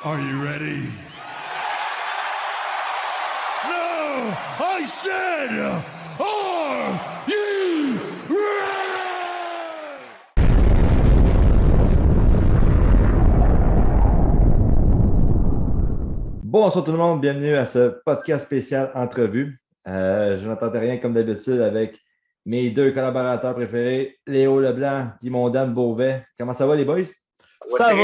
Are you ready? No! I said, are you ready? Bonsoir tout le monde, bienvenue à ce podcast spécial entrevue. Je n'entendais rien comme d'habitude avec mes deux collaborateurs préférés, Léo Leblanc et mon Dan Beauvais. Comment ça va les boys? Ça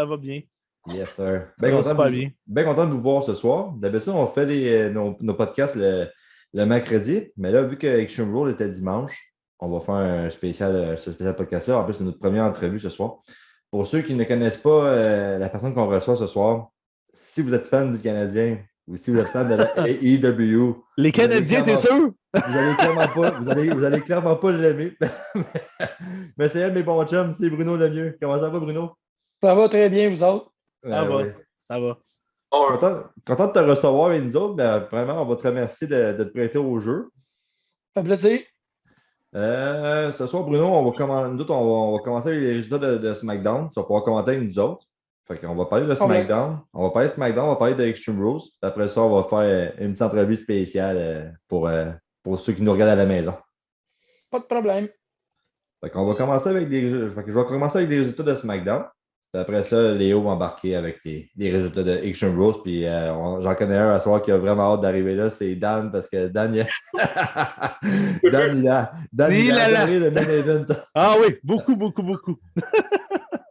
va bien. Yes, sir. Ça va super bien. Bien content de vous voir ce soir. D'habitude, on fait nos podcasts le mercredi, mais là, vu que Extreme Rules était dimanche, on va faire ce spécial podcast-là. En plus, c'est notre première entrevue ce soir. Pour ceux qui ne connaissent pas la personne qu'on reçoit ce soir, si vous êtes fan du Canadien ou si vous êtes fan de la AEW, les Canadiens, t'es sûr? Vous allez clairement pas l'aimer. Mais c'est un de mes bons chums, c'est Bruno Lemieux. Comment ça va, Bruno? Ça va très bien, vous autres? Ça va. Content de te recevoir et nous autres. Ben, vraiment, on va te remercier de te prêter au jeu. Ça fait plaisir. Ce soir, Bruno, on va commencer avec les résultats de SmackDown. Tu vas pouvoir commenter avec nous autres. Fait qu'on va parler de SmackDown. On va parler de SmackDown, on va parler de Extreme Rules. Après ça, on va faire une petite entrevue spéciale pour ceux qui nous regardent à la maison. Pas de problème. Fait qu'on va commencer avec je vais commencer avec les résultats de SmackDown. Puis après ça, Léo va embarquer avec les résultats de Extreme Rules. Puis j'en connais un à soir qui a vraiment hâte d'arriver là, c'est Dan, parce que Dan, il a adoré le main event. Ah oui, beaucoup.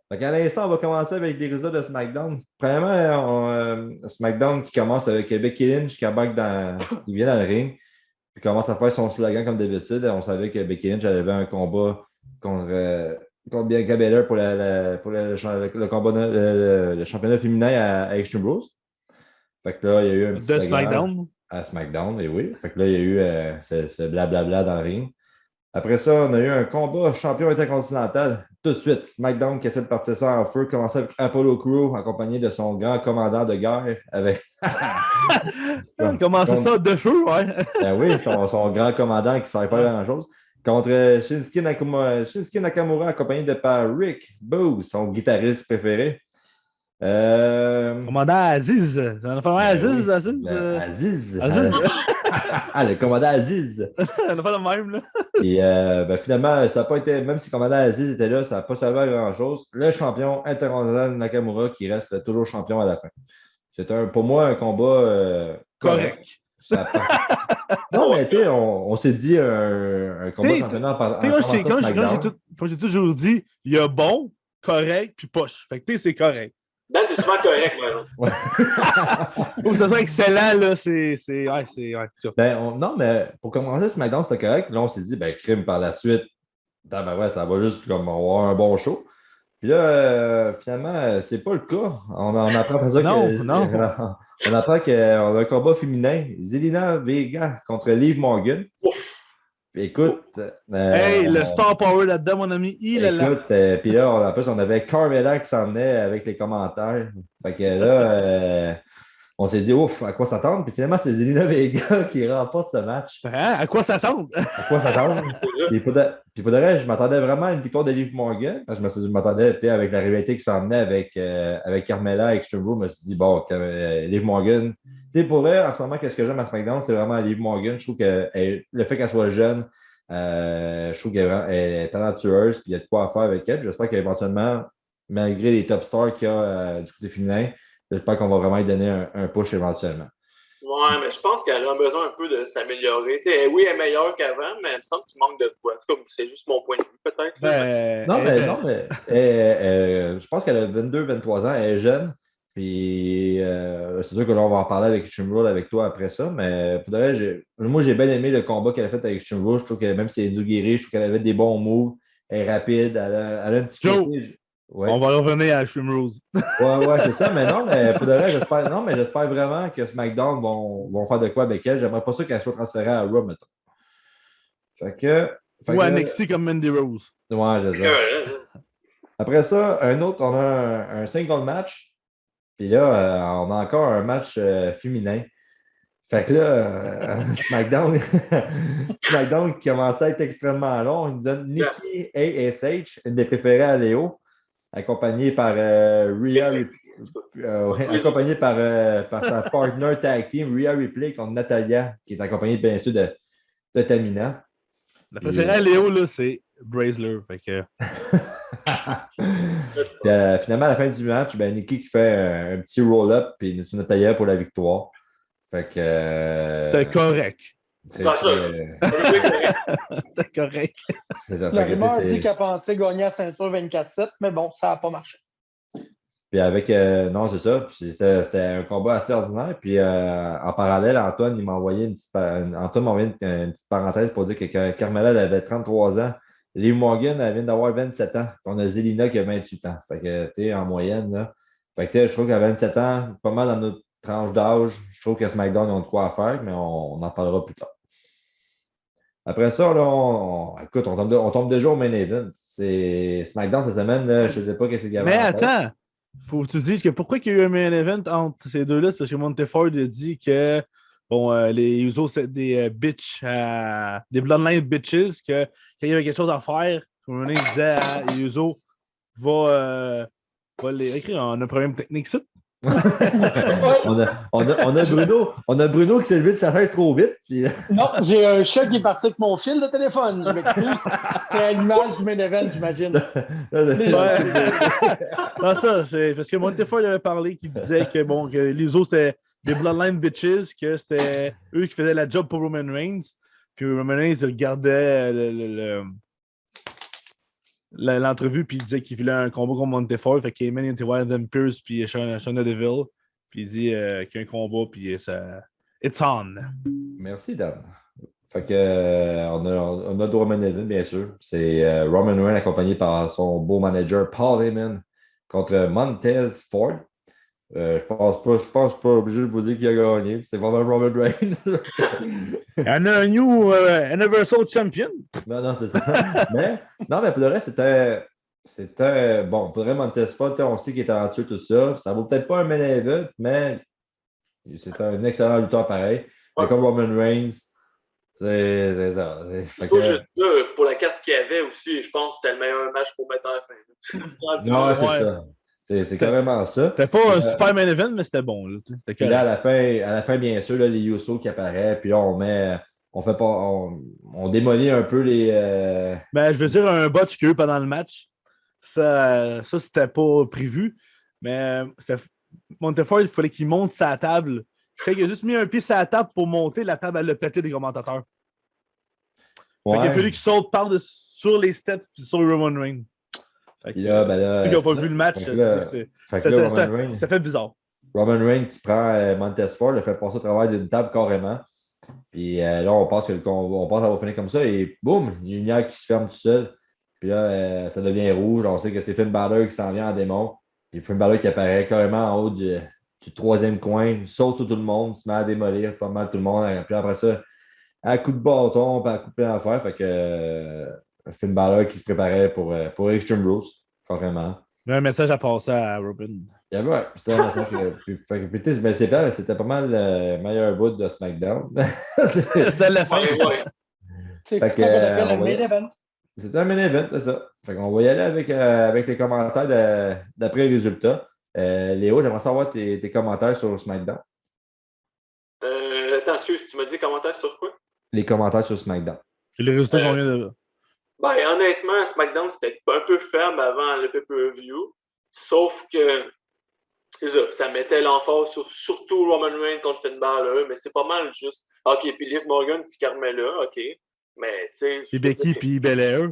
Fait qu'à l'instant, on va commencer avec les résultats de SmackDown. Premièrement, SmackDown qui commence avec Becky Lynch qui vient dans le ring. Puis commence à faire son slogan comme d'habitude. On savait que Becky Lynch avait un combat contre Bianca Belair pour le championnat féminin à Extreme Rules. Fait que là, il y a eu un petit de SmackDown. À SmackDown, et oui. Fait que là, il y a eu ce blablabla dans le ring. Après ça, on a eu un combat champion intercontinental. Tout de suite, SmackDown qui essaie de partir ça en feu, commençait avec Apollo Crews, accompagné de son grand commandant de guerre. Commencer ça de feu, ouais. Ben oui, son grand commandant qui ne savait pas grand-chose. Contre Shinsuke Nakamura, accompagné de par Rick Boogs, son guitariste préféré. Commandant Aziz. On a fait Aziz. Aziz. Le commandant Aziz. On a fait le même, là. Et finalement, ça n'a pas été, même si le commandant Aziz était là, ça n'a pas servi à grand-chose. Le champion intercontinental Nakamura qui reste toujours champion à la fin. C'est pour moi un combat correct. Non, mais tu sais, on s'est dit un combat championnat par comme j'ai toujours dit, il y a bon, correct, puis poche. Fait que c'est correct. Dan, c'est souvent correct, moi. Faut que ça soit excellent, là, c'est ça. Non, mais pour commencer, SmackDown, c'était correct. Là, on s'est dit, crime par la suite. Ça va juste comme avoir un bon show. Puis là, finalement, c'est pas le cas. On apprend après ça non. On apprend qu'on a un combat féminin. Zelina Vega contre Liv Morgan. Écoute. Le Star Power là-dedans, mon ami. Puis là, en plus, on avait Carmella qui s'en venait avec les commentaires. Fait que là, on s'est dit, ouf, à quoi s'attendre? Puis finalement, c'est Zelina Vega qui remporte ce match. Hein? À quoi s'attendre? Puis pour de vrai, je m'attendais vraiment à une victoire de Liv Morgan. Parce que je m'attendais avec la rivalité qui s'en venait avec Carmella et Extreme Rules. Je me suis dit, bon, Liv Morgan. Pour vrai, en ce moment, qu'est-ce que j'aime à SmackDown, c'est vraiment Liv Morgan. Je trouve que le fait qu'elle soit jeune, je trouve qu'elle est talentueuse, puis il y a de quoi faire avec elle. J'espère qu'éventuellement, malgré les top stars qu'il y a du côté féminin, j'espère qu'on va vraiment lui donner un push éventuellement. Ouais, mais je pense qu'elle a besoin un peu de s'améliorer. Oui, elle est meilleure qu'avant, mais il me semble qu'il manque de quoi. En tout cas, c'est juste mon point de vue, peut-être. Je pense qu'elle a 22-23 ans, elle est jeune. Puis c'est sûr que là, on va en parler avec Extreme Rules avec toi après ça, mais pour de vrai, moi, j'ai bien aimé le combat qu'elle a fait avec Extreme Rules. Je trouve que même si elle est du guéri, je trouve qu'elle avait des bons moves, elle est rapide, elle a un petit côté. Ouais. On va revenir à Extreme Rules. Ouais, c'est ça, mais non, mais pour de vrai, j'espère vraiment que SmackDown vont faire de quoi avec elle. J'aimerais pas ça qu'elle soit transférée à Raw, mettons. Ou à NXT comme Mandy Rose. Ouais, c'est ça. Après ça, on a un single match. Puis là, on a encore un match féminin. Fait que là, SmackDown qui commençait à être extrêmement long. Il nous donne Nikki ASH, une des préférées à Léo. accompagné par Rhea accompagné par sa partner tag team, Rhea Ripley, contre Natalia, qui est accompagnée bien sûr de Tamina. La préférée à Léo, là, c'est Baszler. Fait que... Puis, finalement, à la fin du match, Nikki qui fait un petit roll-up puis Natalia pour la victoire. Fait que. C'était correct. C'est C'était correct. La rumeur dit qu'elle pensait gagner la ceinture 24-7, mais bon, ça n'a pas marché. Puis avec. Non, c'est ça. Puis c'était un combat assez ordinaire. Puis en parallèle, Antoine, il m'a envoyé une petite parenthèse pour dire que Carmella, elle avait 33 ans. Liv Morgan, elle vient d'avoir 27 ans. Puis on a Zelina qui a 28 ans. Fait que, tu sais, en moyenne, là. Fait que, je trouve qu'à 27 ans, pas mal dans notre tranche d'âge, je trouve que SmackDown, ils ont de quoi faire, mais on en parlera plus tard. Après ça, là, écoute, on tombe déjà au main event. C'est SmackDown cette semaine, là, je ne sais pas qu'est-ce qu'il y a. Mais attends, faut que tu dises que pourquoi il y a eu un main event entre ces deux-là, c'est parce que Monteford a dit que bon, les Usos, c'est des bitches, des Bloodline bitches, que quand il y avait quelque chose à faire, il disait à Usos, va les écrire, on a un problème technique, ça. on a Bruno qui s'est levé de sa chaise trop vite. Puis... Non, j'ai un chat qui est parti avec mon fil de téléphone. Je m'excuse. C'est à l'image du main event, j'imagine. Non, ça, c'est parce que Monteford avait parlé, qui disait que, bon, que les autres, c'était des Bloodline bitches, que c'était eux qui faisaient la job pour Roman Reigns. Puis Roman Reigns, il regardait l'entrevue, puis il disait qu'il voulait un combat contre Monteford. Fait qu'il mène into Adam Pearce, puis Shayna Deville. Puis il dit qu'il y a un combat, puis ça. It's on. Merci, Dan. Fait que, on a Roman Event, bien sûr. C'est Roman Reigns accompagné par son beau manager Paul Heyman contre Montez Ford. Je pense pas obligé de vous dire qui a gagné. C'est vraiment Roman Reigns. Un new Universal Champion. Non, c'est ça. mais pour le reste, c'était bon, pour vraiment Montez Ford, on sait qu'il est talentueux, tout ça. Ça vaut peut-être pas un main event, mais c'est un excellent lutteur pareil. Mais comme Roman Reigns, c'est ça. Pour la carte qu'il y avait aussi, je pense que c'était le meilleur match pour mettre à la fin. Non, c'est ça. C'est carrément ça. C'était pas un super main event, mais c'était bon. Là, puis là, à la fin, bien sûr, là, les Usos qui apparaissent, puis là, on démolit un peu les. Ben, je veux dire, un botch qu'il y a eu pendant le match. Ça c'était pas prévu. Mais Montefort, il fallait qu'il monte sa table. Fait qu'il a juste mis un pied sur la table pour monter. La table, elle l'a pété des commentateurs. Ouais. Fait qu'il a fallu qu'il saute sur les steps puis sur Roman Reigns. Ceux qui n'ont pas vu le match, ça fait bizarre. Roman Reigns qui prend Montefort, le fait passer au travers d'une table carrément. Puis là, on pense que ça va finir comme ça. Et boum, il y a une lumière qui se ferme tout seul. Puis là, ça devient rouge. On sait que c'est Finn Balor qui s'en vient en démon. Puis Finn Balor qui apparaît carrément en haut du troisième coin, saute sur tout le monde, se met à démolir pas mal tout le monde. Puis après ça, à coup de bâton, puis à coup de plein d'affaires. Fait que Finn Balor qui se préparait pour Extreme Rules, carrément. Il y a un message à passer à Robin. C'était un message. C'est clair, c'était pas mal le meilleur bout de SmackDown. C'était la fin. C'est ça qu'on appelle un main event. C'était un main event, c'est ça. Fait qu'on va y aller avec les commentaires d'après les résultats. Léo, j'aimerais savoir tes commentaires sur SmackDown. Attends, excuse, tu m'as dit commentaires sur quoi? Les commentaires sur SmackDown. Les résultats qu'on vient de... Ben, honnêtement, SmackDown, c'était un peu ferme avant le pay-per-view. Sauf que, c'est ça mettait l'emphase sur surtout Roman Reigns contre Finn Balor, mais c'est pas mal juste. OK, puis Liv Morgan puis Carmella, OK. Mais, tu sais... Puis Becky puis Belair.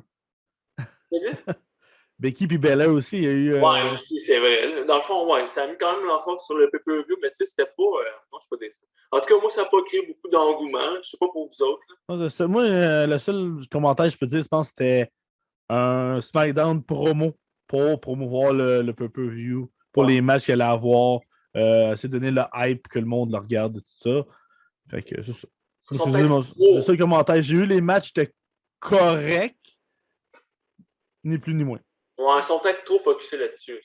Becky puis Belair aussi, il y a eu... Ouais, aussi, c'est vrai. Dans le fond, ouais, ça a mis quand même l'emphase sur le pay-per-view, mais tu sais, c'était pas... non, je suis pas déçu. En tout cas, moi, ça n'a pas créé beaucoup d'engouement. Je sais pas pour vous autres. Moi, le seul commentaire que je peux dire, je pense que c'était un SmackDown promo pour promouvoir le pay-per-view, pour les matchs qu'elle allait avoir, c'est donner le hype que le monde le regarde et tout ça. Fait que c'est ça. Le seul commentaire, j'ai eu les matchs, c'était correct, ni plus ni moins. Ouais, ils sont peut-être trop focusés là-dessus.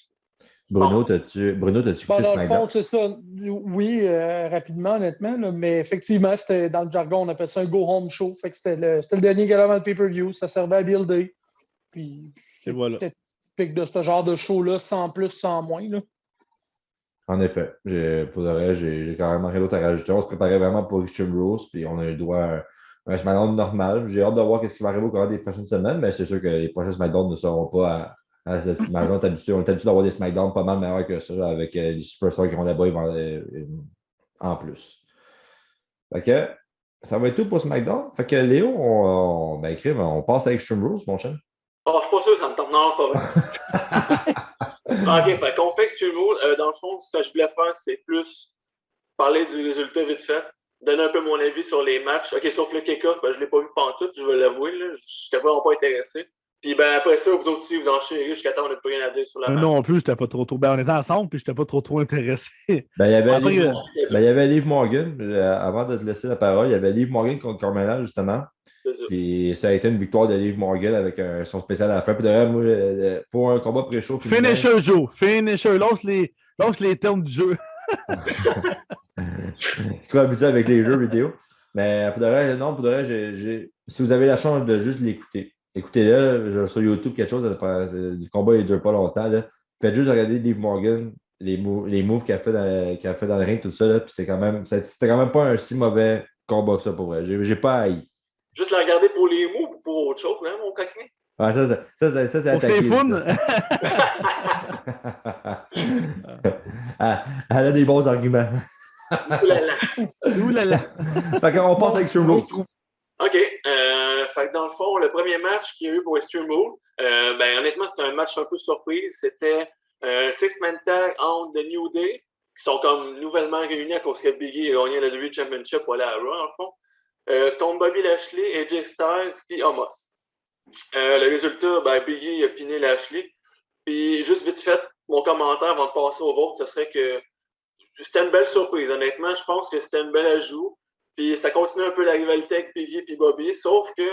Bruno, t'as-tu écouté SmackDown? Dans le fond, c'est ça. Oui, rapidement, honnêtement, là, mais effectivement, c'était dans le jargon, on appelle ça un go-home show. Fait que c'était le dernier gala avant le pay-per-view. Ça servait à builder. Puis voilà. typique de ce genre de show-là, sans plus, sans moins. Là. En effet, pour le reste, j'ai carrément rien d'autre à rajouter. On se préparait vraiment pour Extreme Rules, puis on a eu droit à un SmackDown normal. J'ai hâte de voir ce qui va arriver au cours des prochaines semaines, mais c'est sûr que les prochains SmackDown ne seront pas à cette image. On est habitué d'avoir des SmackDown pas mal meilleurs que ça, avec les superstars qui vont là-bas en plus. Fait que ça va être tout pour SmackDown. Fait que Léo, on passe à Extreme Rules, mon chien. Oh, je suis pas sûr que ça me tente. Non, c'est pas vrai. OK, fait qu'on fait Extreme Rules. Dans le fond, ce que je voulais faire, c'est plus parler du résultat vite fait, donner un peu mon avis sur les matchs. OK, sauf le kick-off, je ne l'ai pas vu pantoute, je vais l'avouer. Je n'étais vraiment pas intéressé. Puis après ça, vous autres aussi, vous enchaînez jusqu'à temps, on n'a plus rien à dire sur la match. Non plus, j'étais pas trop. On était ensemble, puis j'étais pas trop intéressé. Il y avait Liv Morgan, avant de te laisser la parole, il y avait Liv Morgan contre Carmella, justement. Puis ça a été une victoire de Liv Morgan avec son spécial à la fin. Puis d'ailleurs, moi, pour un combat pré-show. Finisher, Joe. Finisher. Lâche les termes du jeu. Je suis habitué avec les jeux vidéo. Mais pour de vrai, si vous avez la chance de juste l'écouter, écoutez-le sur YouTube, quelque chose, le combat ne dure pas longtemps. Là. Faites juste regarder Liv Morgan, les moves qu'elle fait dans le ring, tout ça. Là, puis c'était quand même pas un si mauvais combat que ça pour vrai. J'ai pas haï. Juste la regarder pour les moves ou pour autre chose, hein, mon coquin? Ah, ça c'est attaqué. C'est fun! Elle a des bons arguments. Oulala! Fait qu'on passe avec Extreme Rules. OK. Fait que dans le fond, le premier match qu'il y a eu pour Extreme Rules, honnêtement, c'était un match un peu surprise. C'était Six-Man Tag entre The New Day, qui sont comme nouvellement réunis à cause que Biggie a gagné le WWE Championship pour aller à Raw, dans le fond. Contre Bobby Lashley, AJ Styles puis Omos. Le résultat, Biggie a piné Lashley. Puis juste vite fait, mon commentaire avant de passer au vote, ce serait que c'était une belle surprise. Honnêtement, je pense que c'était une belle ajout. Puis ça continue un peu la rivalité avec Biggie et Bobby, sauf que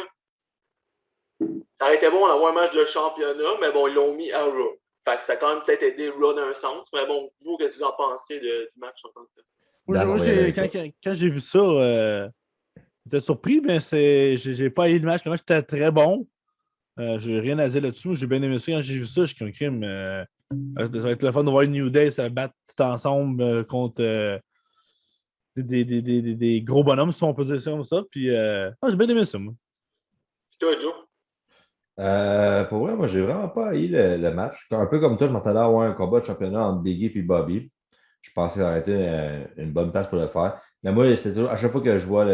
ça aurait été bon d'avoir un match de championnat, mais bon, ils l'ont mis à Raw. Fait que ça a quand même peut-être aidé Raw dans un sens. Mais bon, vous, qu'est-ce que vous en pensez du match en tant que tel? Moi, quand j'ai vu ça, j'étais surpris, mais j'ai pas aimé le match. Le match était très bon. J'ai rien à dire là-dessus. J'ai bien aimé ça. Quand j'ai vu ça, je suis comme crime. Ça va être le fun de voir New Day se battre tout ensemble contre des gros bonhommes, si on peut dire ça comme ça. Puis j'ai bien aimé ça, moi. Puis toi, Joe? Pour vrai, moi, j'ai vraiment pas haï le match. Un peu comme toi, je m'attendais à avoir un combat de championnat entre Biggie et Bobby. Je pensais que ça aurait été une bonne place pour le faire. Mais moi, c'est toujours, à chaque fois que je vois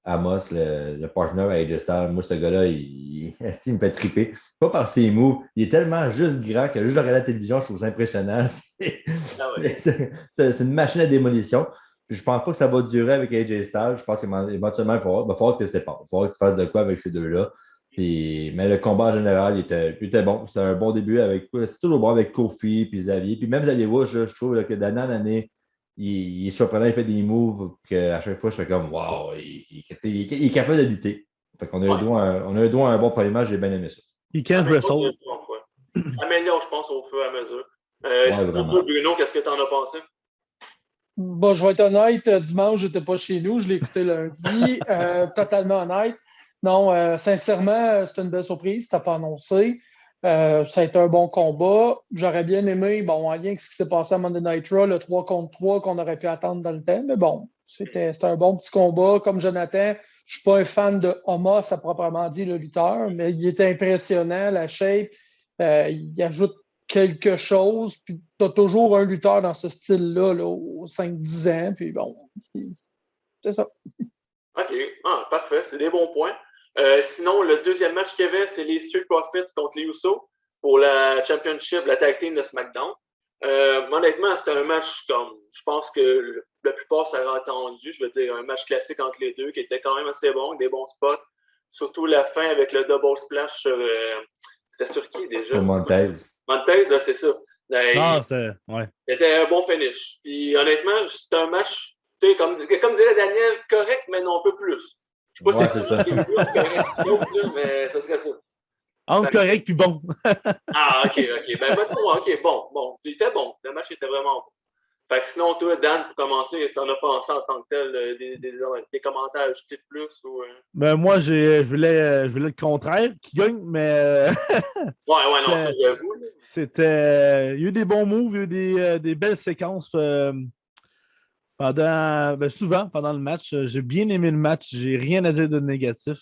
Amos, le partner à AJ Styles, moi, ce gars-là, il me fait triper. Pas par ses moves. Il est tellement juste grand que juste de regarder la télévision, je trouve ça impressionnant. C'est une machine à démolition. Puis je pense pas que ça va durer avec AJ Styles. Je pense qu'éventuellement, il va falloir que tu te sépares. Il va falloir que tu fasses de quoi avec ces deux-là. Mais le combat en général, il était bon. C'était un bon début c'est toujours bon avec Kofi puis Xavier. Puis même Xavier Woods, je trouve là, que d'année en année, il est surprenant, il fait des moves qu'à chaque fois, je fais comme wow, il est capable de lutter. Fait qu'on a eu droit à un bon premier match, j'ai bien aimé ça. Il can't wrestle. Ça améliore, je pense, au fur et à mesure. Sinon, toi, Bruno, qu'est-ce que tu en as pensé? Bon, je vais être honnête, dimanche, je n'étais pas chez nous, je l'ai écouté lundi. Totalement honnête. Non, sincèrement, c'est une belle surprise, tu n'as pas annoncé. Ça a été un bon combat. J'aurais bien aimé, bon, en lien avec ce qui s'est passé à Monday Night Raw, le 3 contre 3 qu'on aurait pu attendre dans le temps. Mais bon, c'était un bon petit combat. Comme Jonathan, je ne suis pas un fan de Omos à proprement dit, le lutteur, mais il était impressionnant, la shape. Il ajoute quelque chose. Puis tu as toujours un lutteur dans ce style-là là, aux 5-10 ans. Puis bon, c'est ça. OK. Parfait. C'est des bons points. Sinon, le deuxième match qu'il y avait, c'est les Street Profits contre les Usos pour la Championship, la Tag Team de SmackDown. Honnêtement, c'était un match comme, je pense que la plupart ça aurait attendu. Je veux dire, un match classique entre les deux qui était quand même assez bon, avec des bons spots. Surtout la fin avec le double splash sur... c'était sur qui déjà? Sur Montez. Montez, c'est ça. C'était un bon finish. Puis honnêtement, c'était un match, tu sais, comme dirait Daniel, correct, mais non, un peu plus. Je ne sais pas si c'est ça qui est mieux correct, mais ça serait ça. Entre correct puis bon. OK. OK, bon. C'était bon. Le match était vraiment bon. Fait que sinon, toi, Dan, pour commencer, est-ce que t'en as pensé en tant que tel, des commentaires ajoutés de plus? Ou, Ben, moi, je voulais le contraire qui gagne, mais Ouais, non, ça, j'avoue. c'était. Il y a eu des bons moves, il y a eu des belles séquences souvent pendant le match. J'ai bien aimé le match. J'ai rien à dire de négatif.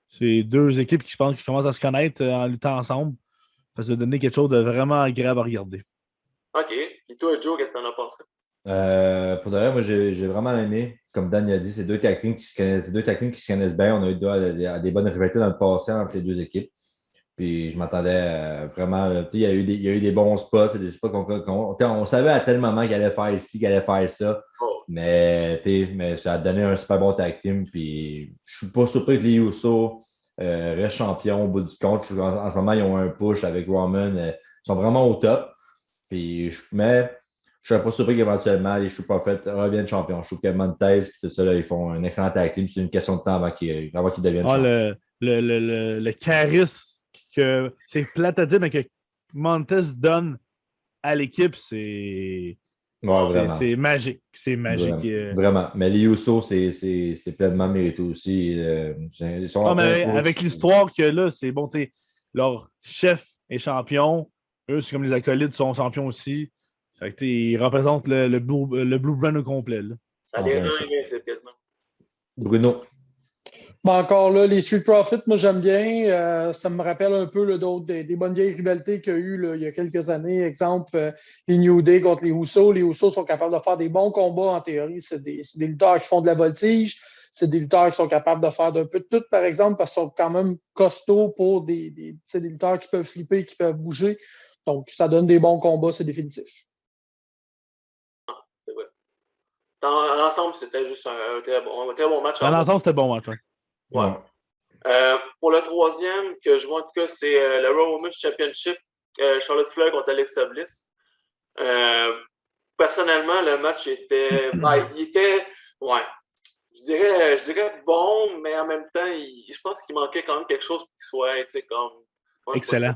C'est deux équipes qui, je pense, qui commencent à se connaître en luttant ensemble. Ça a donné quelque chose de vraiment agréable à regarder. OK. Et toi, Joe, qu'est-ce que t'en as pensé? Pour de vrai, moi, j'ai vraiment aimé. Comme Dan a dit, c'est deux tag teams qui se connaissent bien. On a eu droit à des bonnes rivalités dans le passé entre les deux équipes. Puis je m'attendais vraiment. Il y a eu des bons spots, des spots on savait à tel moment qu'il allait faire ici, qu'il allait faire ça. Oh. Mais ça a donné un super bon tag team. Puis je suis pas surpris que les Usos restent champions au bout du compte. En ce moment, ils ont un push avec Roman. Ils sont vraiment au top. Mais je ne serais pas surpris qu'éventuellement les Street Profits reviennent champions. Je trouve que Montez et tout ça, là, ils font un excellent tag team. C'est une question de temps avant qu'ils deviennent champions. Le charisme que c'est plate à dire, mais que Montez donne à l'équipe, c'est magique. C'est magique. Vraiment. Mais les Usos, c'est pleinement mérité aussi. Ils sont avec l'histoire que là, c'est bon, leur chef est champion. Eux, c'est comme les acolytes sont champions aussi. Fait que, ils représentent le Blue Brand au complet. Là. Ça les rend invincibles quasiment. Bruno. Ben encore là, les Street Profits, moi j'aime bien. Ça me rappelle un peu d'autres des bonnes vieilles rivalités qu'il y a eu là, il y a quelques années. Exemple, les New Day contre les Usos. Les Usos sont capables de faire des bons combats en théorie. C'est des lutteurs qui font de la voltige. C'est des lutteurs qui sont capables de faire d'un peu de tout, par exemple, parce qu'ils sont quand même costauds pour des lutteurs qui peuvent flipper, qui peuvent bouger. Donc, ça donne des bons combats, c'est définitif. C'est vrai. Dans l'ensemble, c'était juste un très bon match. Dans l'ensemble, c'était bon match. Ouais. Pour le troisième que je vois, en tout cas, c'est le Raw Women's Championship, Charlotte Flair contre Alexa Bliss. Personnellement, le match était. Il était. Ouais. Je dirais bon, mais en même temps, je pense qu'il manquait quand même quelque chose pour qu'il soit, tu sais, comme. Excellent.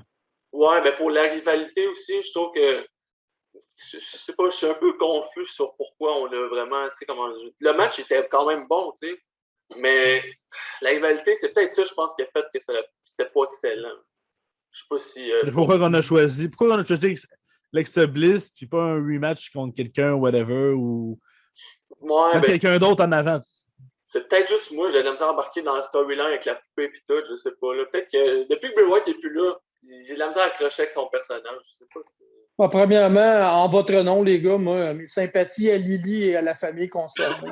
Ouais, mais pour la rivalité aussi, je trouve que. Je sais pas, je suis un peu confus sur pourquoi on a vraiment, tu sais, comment. Le match était quand même bon, tu sais. Mais la rivalité, c'est peut-être ça, je pense, qui a fait que c'était pas excellent. Je sais pas si. Pourquoi on a choisi Alexa Bliss puis pas un rematch contre quelqu'un, whatever, ou quelqu'un d'autre en avant? C'est peut-être juste moi, j'ai l'impression d'embarquer dans la storyline avec la poupée et tout, je sais pas. Là. Peut-être que depuis que Bray Wyatt n'est plus là, j'ai de la misère à accrocher avec son personnage. Je sais pas si... Premièrement, en votre nom, les gars, moi, mes sympathies à Lily et à la famille concernée.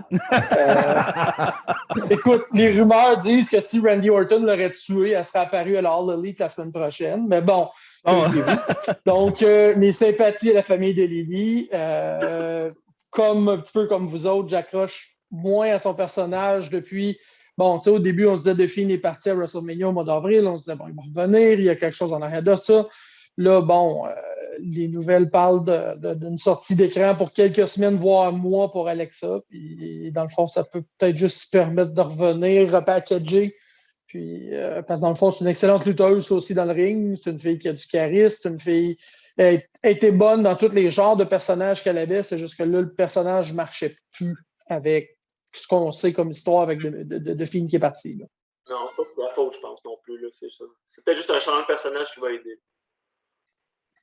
Écoute, les rumeurs disent que si Randy Orton l'aurait tué, elle serait apparue à la All Elite la semaine prochaine. Mais bon, donc, mes sympathies à la famille de Lily. Un petit peu comme vous autres, j'accroche moins à son personnage depuis. Bon, tu sais, au début, on se disait Fiend est parti à WrestleMania au mois d'avril. On se disait, bon, il va revenir, il y a quelque chose en arrière de ça. Là, bon, les nouvelles parlent d'une sortie d'écran pour quelques semaines, voire mois pour Alexa. Puis, dans le fond, ça peut peut-être juste se permettre de revenir, repackager. Puis, parce que dans le fond, c'est une excellente lutteuse aussi dans le ring. C'est une fille qui a du charisme. C'est une fille. Elle était bonne dans tous les genres de personnages qu'elle avait. C'est juste que là, le personnage ne marchait plus avec ce qu'on sait comme histoire avec de Fiend qui est parti. Là. Non, c'est pas pour la faute, je pense non plus. Là, c'est ça. C'est peut-être juste un changement de personnage qui va aider.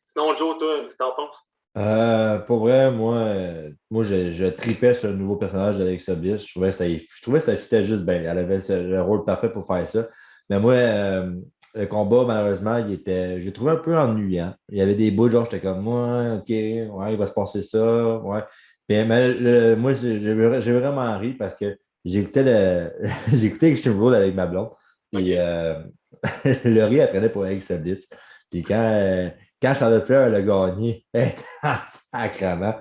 Sinon, Joe, toi, qu'est-ce que t'en penses? Pour vrai, moi je tripais sur le nouveau personnage d'Alexa Bliss. Je trouvais que ça fitait juste bien. Elle avait le rôle parfait pour faire ça. Mais moi, le combat, malheureusement, j'ai trouvé un peu ennuyant. Il y avait des bouts, genre, j'étais comme, OK, ouais, il va se passer ça. Ouais. Mais moi, j'ai vraiment ri parce que j'écoutais Extreme Rules avec ma blonde. Puis le riz, elle prenait pour Alexa Bliss. Puis quand Charlotte Flair elle a gagné, elle était sacrément.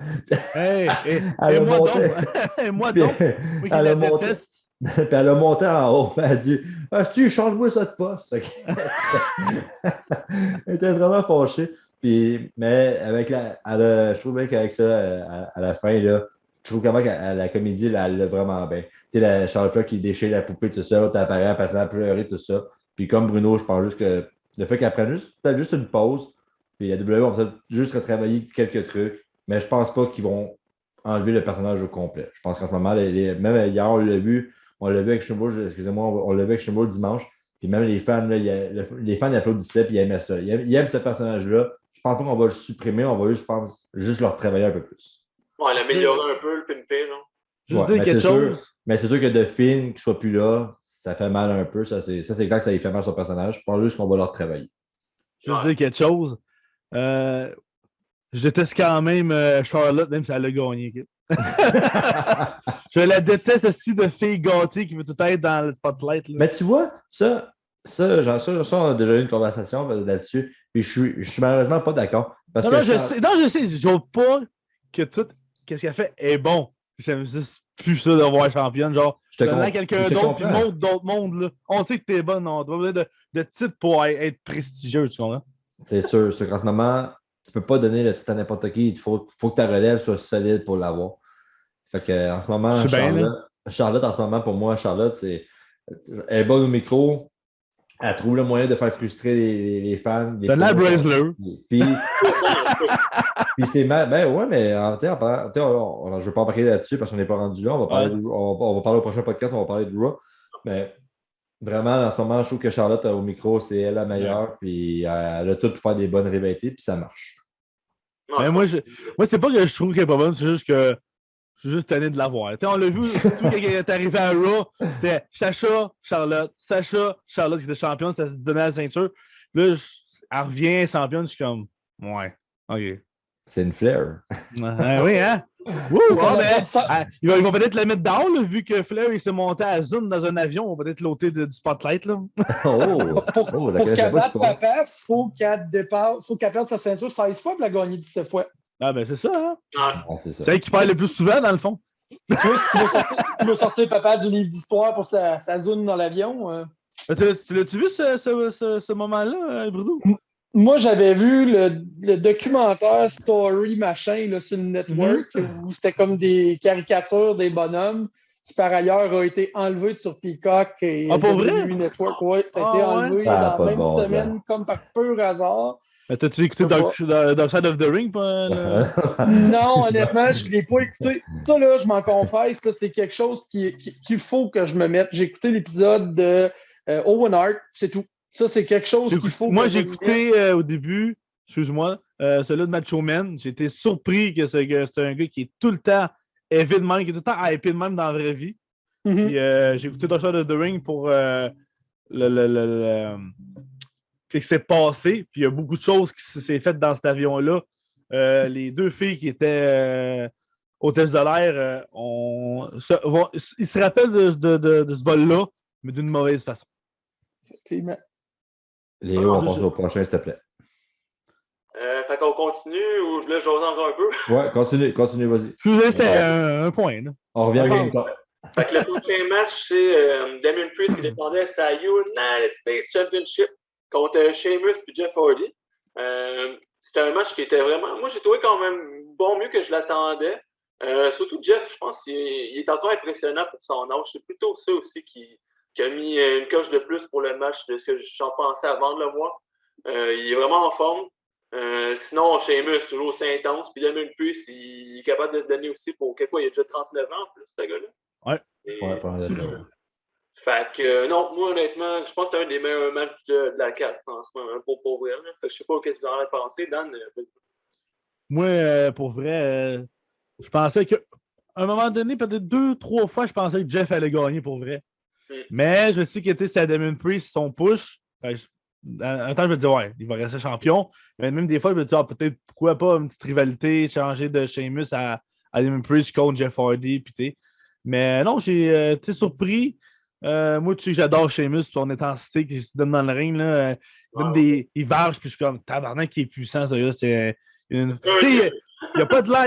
Moi donc. Puis elle a monté en haut. Elle a dit tu change-moi ça de poste. Elle était vraiment fâchée. Mais je trouvais qu'avec ça, à la fin, là, je trouve comment la comédie, elle l'a vraiment bien. Tu sais, la Charlotte Flair qui déchire la poupée, tout ça, l'autre apparaît, elle passe à pleurer, tout ça. Puis comme Bruno, je pense juste que le fait qu'elle prenne juste une pause, puis la WWE va peut-être juste retravailler quelques trucs, mais je pense pas qu'ils vont enlever le personnage au complet. Je pense qu'en ce moment, même hier, on l'a vu avec Schumbull, excusez-moi, on l'a vu avec Schumbull dimanche. Puis même les fans, là, les fans ils applaudissaient et ils aimaient ça. Ils aiment ce personnage-là. Je pense pas qu'on va le supprimer, on va juste, je pense, juste le retravailler un peu plus. Ouais, l'améliorer un peu, le pimper, là. Juste Ouais, dire quelque chose. Mais c'est sûr que de Finn, qu'il ne soit plus là, ça fait mal un peu. Ça, c'est clair que ça lui fait mal son personnage. Je pense juste qu'on va le retravailler. Juste dire quelque chose. Je déteste quand même Charlotte, même si elle a gagné. Je la déteste aussi de fille gâtée qui veut tout être dans le spotlight. Là. Mais tu vois, ça, on a déjà eu une conversation là-dessus. Puis je suis malheureusement pas d'accord. Parce Non, que non, je sais. Je veux pas que tout ce qu'elle fait est bon. J'aime juste plus ça de voir championne. Genre, donner à quelqu'un d'autre puis montre d'autres mondes. Là. On sait que t'es bonne. On n'a pas besoin de titre pour être prestigieux, tu comprends? C'est sûr qu'en ce moment, tu peux pas donner le titre à n'importe qui. Il faut que ta relève soit solide pour l'avoir. Fait que en ce moment, Charlotte, en ce moment, pour moi, Charlotte, elle est bonne au micro. Elle trouve le moyen de faire frustrer les fans. C'est la Bresler. Puis c'est mal. Ben ouais, mais je ne veux pas embarquer là-dessus parce qu'on n'est pas rendu là. On va parler au prochain podcast, on va parler de Raw. Mais vraiment, en ce moment, je trouve que Charlotte au micro, c'est elle la meilleure. Puis elle a tout pour faire des bonnes rivalités, puis ça marche. Mais moi, c'est pas que je trouve qu'elle est pas bonne, c'est juste que je suis juste tanné de la voir. On l'a vu, surtout quand elle est arrivée à Raw, c'était Sacha, Charlotte qui était championne, ça se donnait la ceinture. Là, elle revient championne, je suis comme, ouais, ok. C'est une Flair. Oui, hein? Ils vont peut-être la mettre down, là, vu que Flair il s'est monté à Zoom dans un avion, on va peut-être l'ôter du spotlight. Là. Pour qu'elle batte papa, il faut qu'elle perde sa ceinture 16 fois pour la gagner 17 fois. Ah ben c'est ça, hein? C'est ça. C'est elle qui perd le plus souvent, dans le fond. Tu veux sortir papa du livre d'histoire pour sa zone dans l'avion? L'as-tu vu ce moment-là, Bruno? Moi, j'avais vu le documentaire Story machin là, sur le network où c'était comme des caricatures des bonhommes qui, par ailleurs, ont été enlevés sur Peacock et pour vrai? Network. Oui, ça a été enlevé dans la même semaine comme par pur hasard. T'as-tu écouté Dark Side of the Ring? Non, honnêtement, je ne l'ai pas écouté. Ça, là, je m'en confesse, là, c'est quelque chose qu'il faut que je me mette. J'ai écouté l'épisode de Owen Hart, c'est tout. Ça, c'est quelque chose qu'il faut. Moi, j'ai écouté au débui, excuse-moi, celui de Macho Man. J'ai été surpris que c'est un gars qui est tout le temps heavy de même, qui est tout le temps hypé de même dans la vraie vie. Puis j'ai écouté Dark Side of the Ring pour ce qui s'est passé. Puis il y a beaucoup de choses qui s'est faites dans cet avion-là. Les deux filles qui étaient hôtesses de l'air, ils se rappellent de ce vol-là, mais d'une mauvaise façon. Effectivement. Léo, on passe au prochain, s'il te plaît. Fait qu'on continue ou je laisse jaser encore un peu? Ouais, continue, vas-y. Je vous ai c'était un point. Là. On revient à Game Talk. Fait que le prochain match, c'est Damien Priest qui défendait sa United States Championship contre Sheamus et Jeff Hardy. C'était un match qui était vraiment... Moi, j'ai trouvé quand même mieux que je l'attendais. Surtout Jeff, je pense qu'il est encore impressionnant pour son âge. C'est plutôt ça aussi qui a mis une coche de plus pour le match de ce que j'en pensais avant de le voir. Il est vraiment en forme. Sinon, Sheamus, toujours aussi intense. Puis Damien Priest, il est capable de se donner aussi pour quoi? Il a déjà 39 ans en plus, ce gars-là. Ouais, pendant le Fait que, non, moi, honnêtement, je pense que c'est un des meilleurs matchs de la carte en ce moment, pour vrai. Fait que je sais pas ce que vous en avez pensé, Dan. Moi, pour vrai, je pensais qu'à un moment donné, peut-être 2-3 fois, je pensais que Jeff allait gagner pour vrai. Mais je me suis dit qu'il était sur Damien Priest, son push. Un temps, je me disais, ouais, il va rester champion. Mais même des fois, je me disais, peut-être pourquoi pas une petite rivalité, changer de Sheamus à Damien Priest contre Jeff Hardy. Mais non, j'ai été surpris. Moi, tu sais que j'adore Sheamus, son intensité qui se donne dans le ring. Là, il varge, puis je suis comme tabarnak qui est puissant, ça. Il n'y a pas de l'air.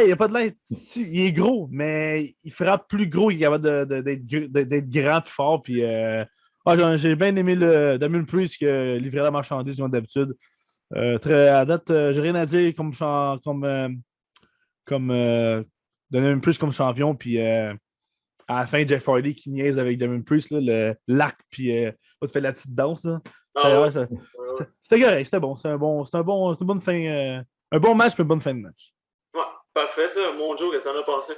Il est gros, mais il frappe plus gros. Il est capable d'être grand et fort. Puis, j'ai bien aimé le Damien Priest qui livrait la marchandise comme d'habitude. À date, j'ai rien à dire comme Damien Priest comme champion. Puis à la fin, Jeff Hardy qui niaise avec Damien Priest, là, l'arc, puis tu fais la petite danse. Là. C'était correct, c'était bon. C'est une bonne fin. Un bon match, mais une bonne fin de match. Ouais. Parfait, ça. Mon Joe, qu'est-ce que t'en as pensé?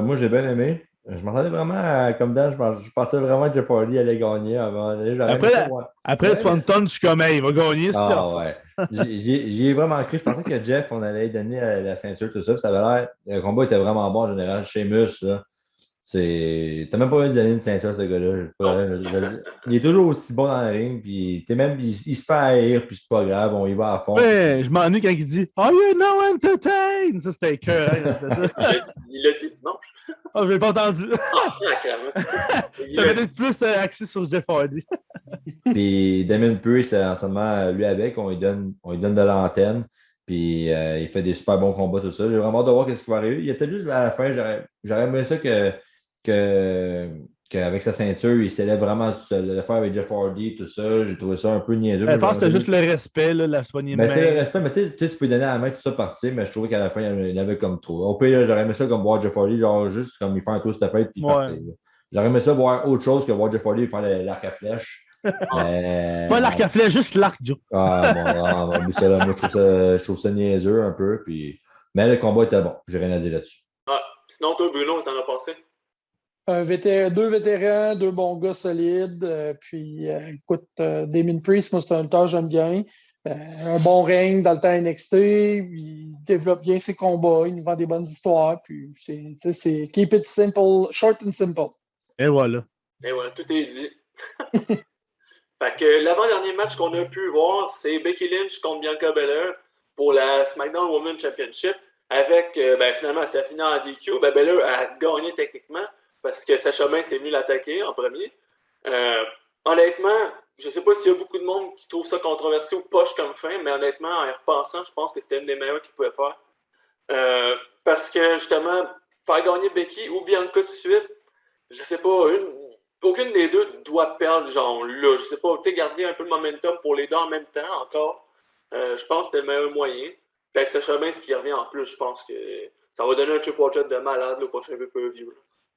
Moi, j'ai bien aimé. Je m'attendais vraiment comme Dan, je pensais vraiment que Jeff Hardy allait gagner à un moment donné. J'aurais aimé ça, Après, ouais. après Swanton, je suis comme, hey, il va gagner, c'est ça. Ah ouais. J'y ai vraiment cru. Je pensais que Jeff, on allait lui donner la ceinture, tout ça. Puis ça avait l'air. Le combat était vraiment bon en général. Sheamus, là. T'as même pas besoin de donner une ceinture à ce gars-là. Il est toujours aussi bon dans le ring. Puis même, il se fait haïr, puis c'est pas grave. On y va à fond. Ouais, je m'ennuie quand il dit Are you now entertained? Ça, c'était cœur, hein, c'était ça. Il l'a dit dimanche. Ah, je l'ai pas entendu. Ah, sacrément. J'avais peut-être plus axé sur Jeff Hardy. Puis Damien Priest, en ce moment, lui avec, on lui donne de l'antenne. Puis il fait des super bons combats, tout ça. J'ai vraiment hâte de voir ce qui va arriver. Il y a peut-être juste à la fin, j'aurais aimé ça qu'avec sa ceinture, il s'élève vraiment tout seul. Le faire avec Jeff Hardy, tout ça, j'ai trouvé ça un peu niaiseux. Je pense que c'était juste le respect, là, la soignée de Ben, c'est le main. respect, mais tu sais, tu peux donner à la main tout ça partir, mais je trouvais qu'à la fin, il y en avait comme trop. Au pire, j'aurais aimé ça comme voir Jeff Hardy, genre juste comme il fait un tour sur ta tête puis Ouais. partir. Là. J'aurais aimé ça voir autre chose que voir Jeff Hardy faire l'arc à flèche. Pas l'arc à flèche, juste l'arc, Joe. Moi, je trouve ça niaiseux un peu. Puis... Mais le combat était bon. J'ai rien à dire là-dessus. Ah, sinon, toi, Bruno, qu'est-ce que t'en as pensé? Deux vétérans, deux bons gars solides. Écoute, Damien Priest, moi, c'est un temps j'aime bien. Un bon règne dans le temps NXT. Il développe bien ses combats. Il nous vend des bonnes histoires. Puis c'est keep it simple, short and simple. Et voilà. Et voilà, tout est dit. Fait que l'avant-dernier match qu'on a pu voir, c'est Becky Lynch contre Bianca Belair pour la SmackDown Women's Championship. Avec, finalement, ça finit en DQ. Belair a gagné techniquement parce que Sasha Banks est venu l'attaquer en premier. Honnêtement, je ne sais pas s'il y a beaucoup de monde qui trouve ça controversé ou poche comme fin, mais honnêtement, en y repensant, je pense que c'était une des meilleures qu'il pouvait faire. Parce que justement, faire gagner Becky ou Bianca tout de suite, je sais pas, aucune des deux doit perdre, genre là. Je sais pas, tu sais, garder un peu le momentum pour les deux en même temps encore. Je pense que c'était le meilleur moyen. Puis avec Sasha Banks qui revient en plus, je pense que ça va donner un triple threat de malade le prochain pay-per-view.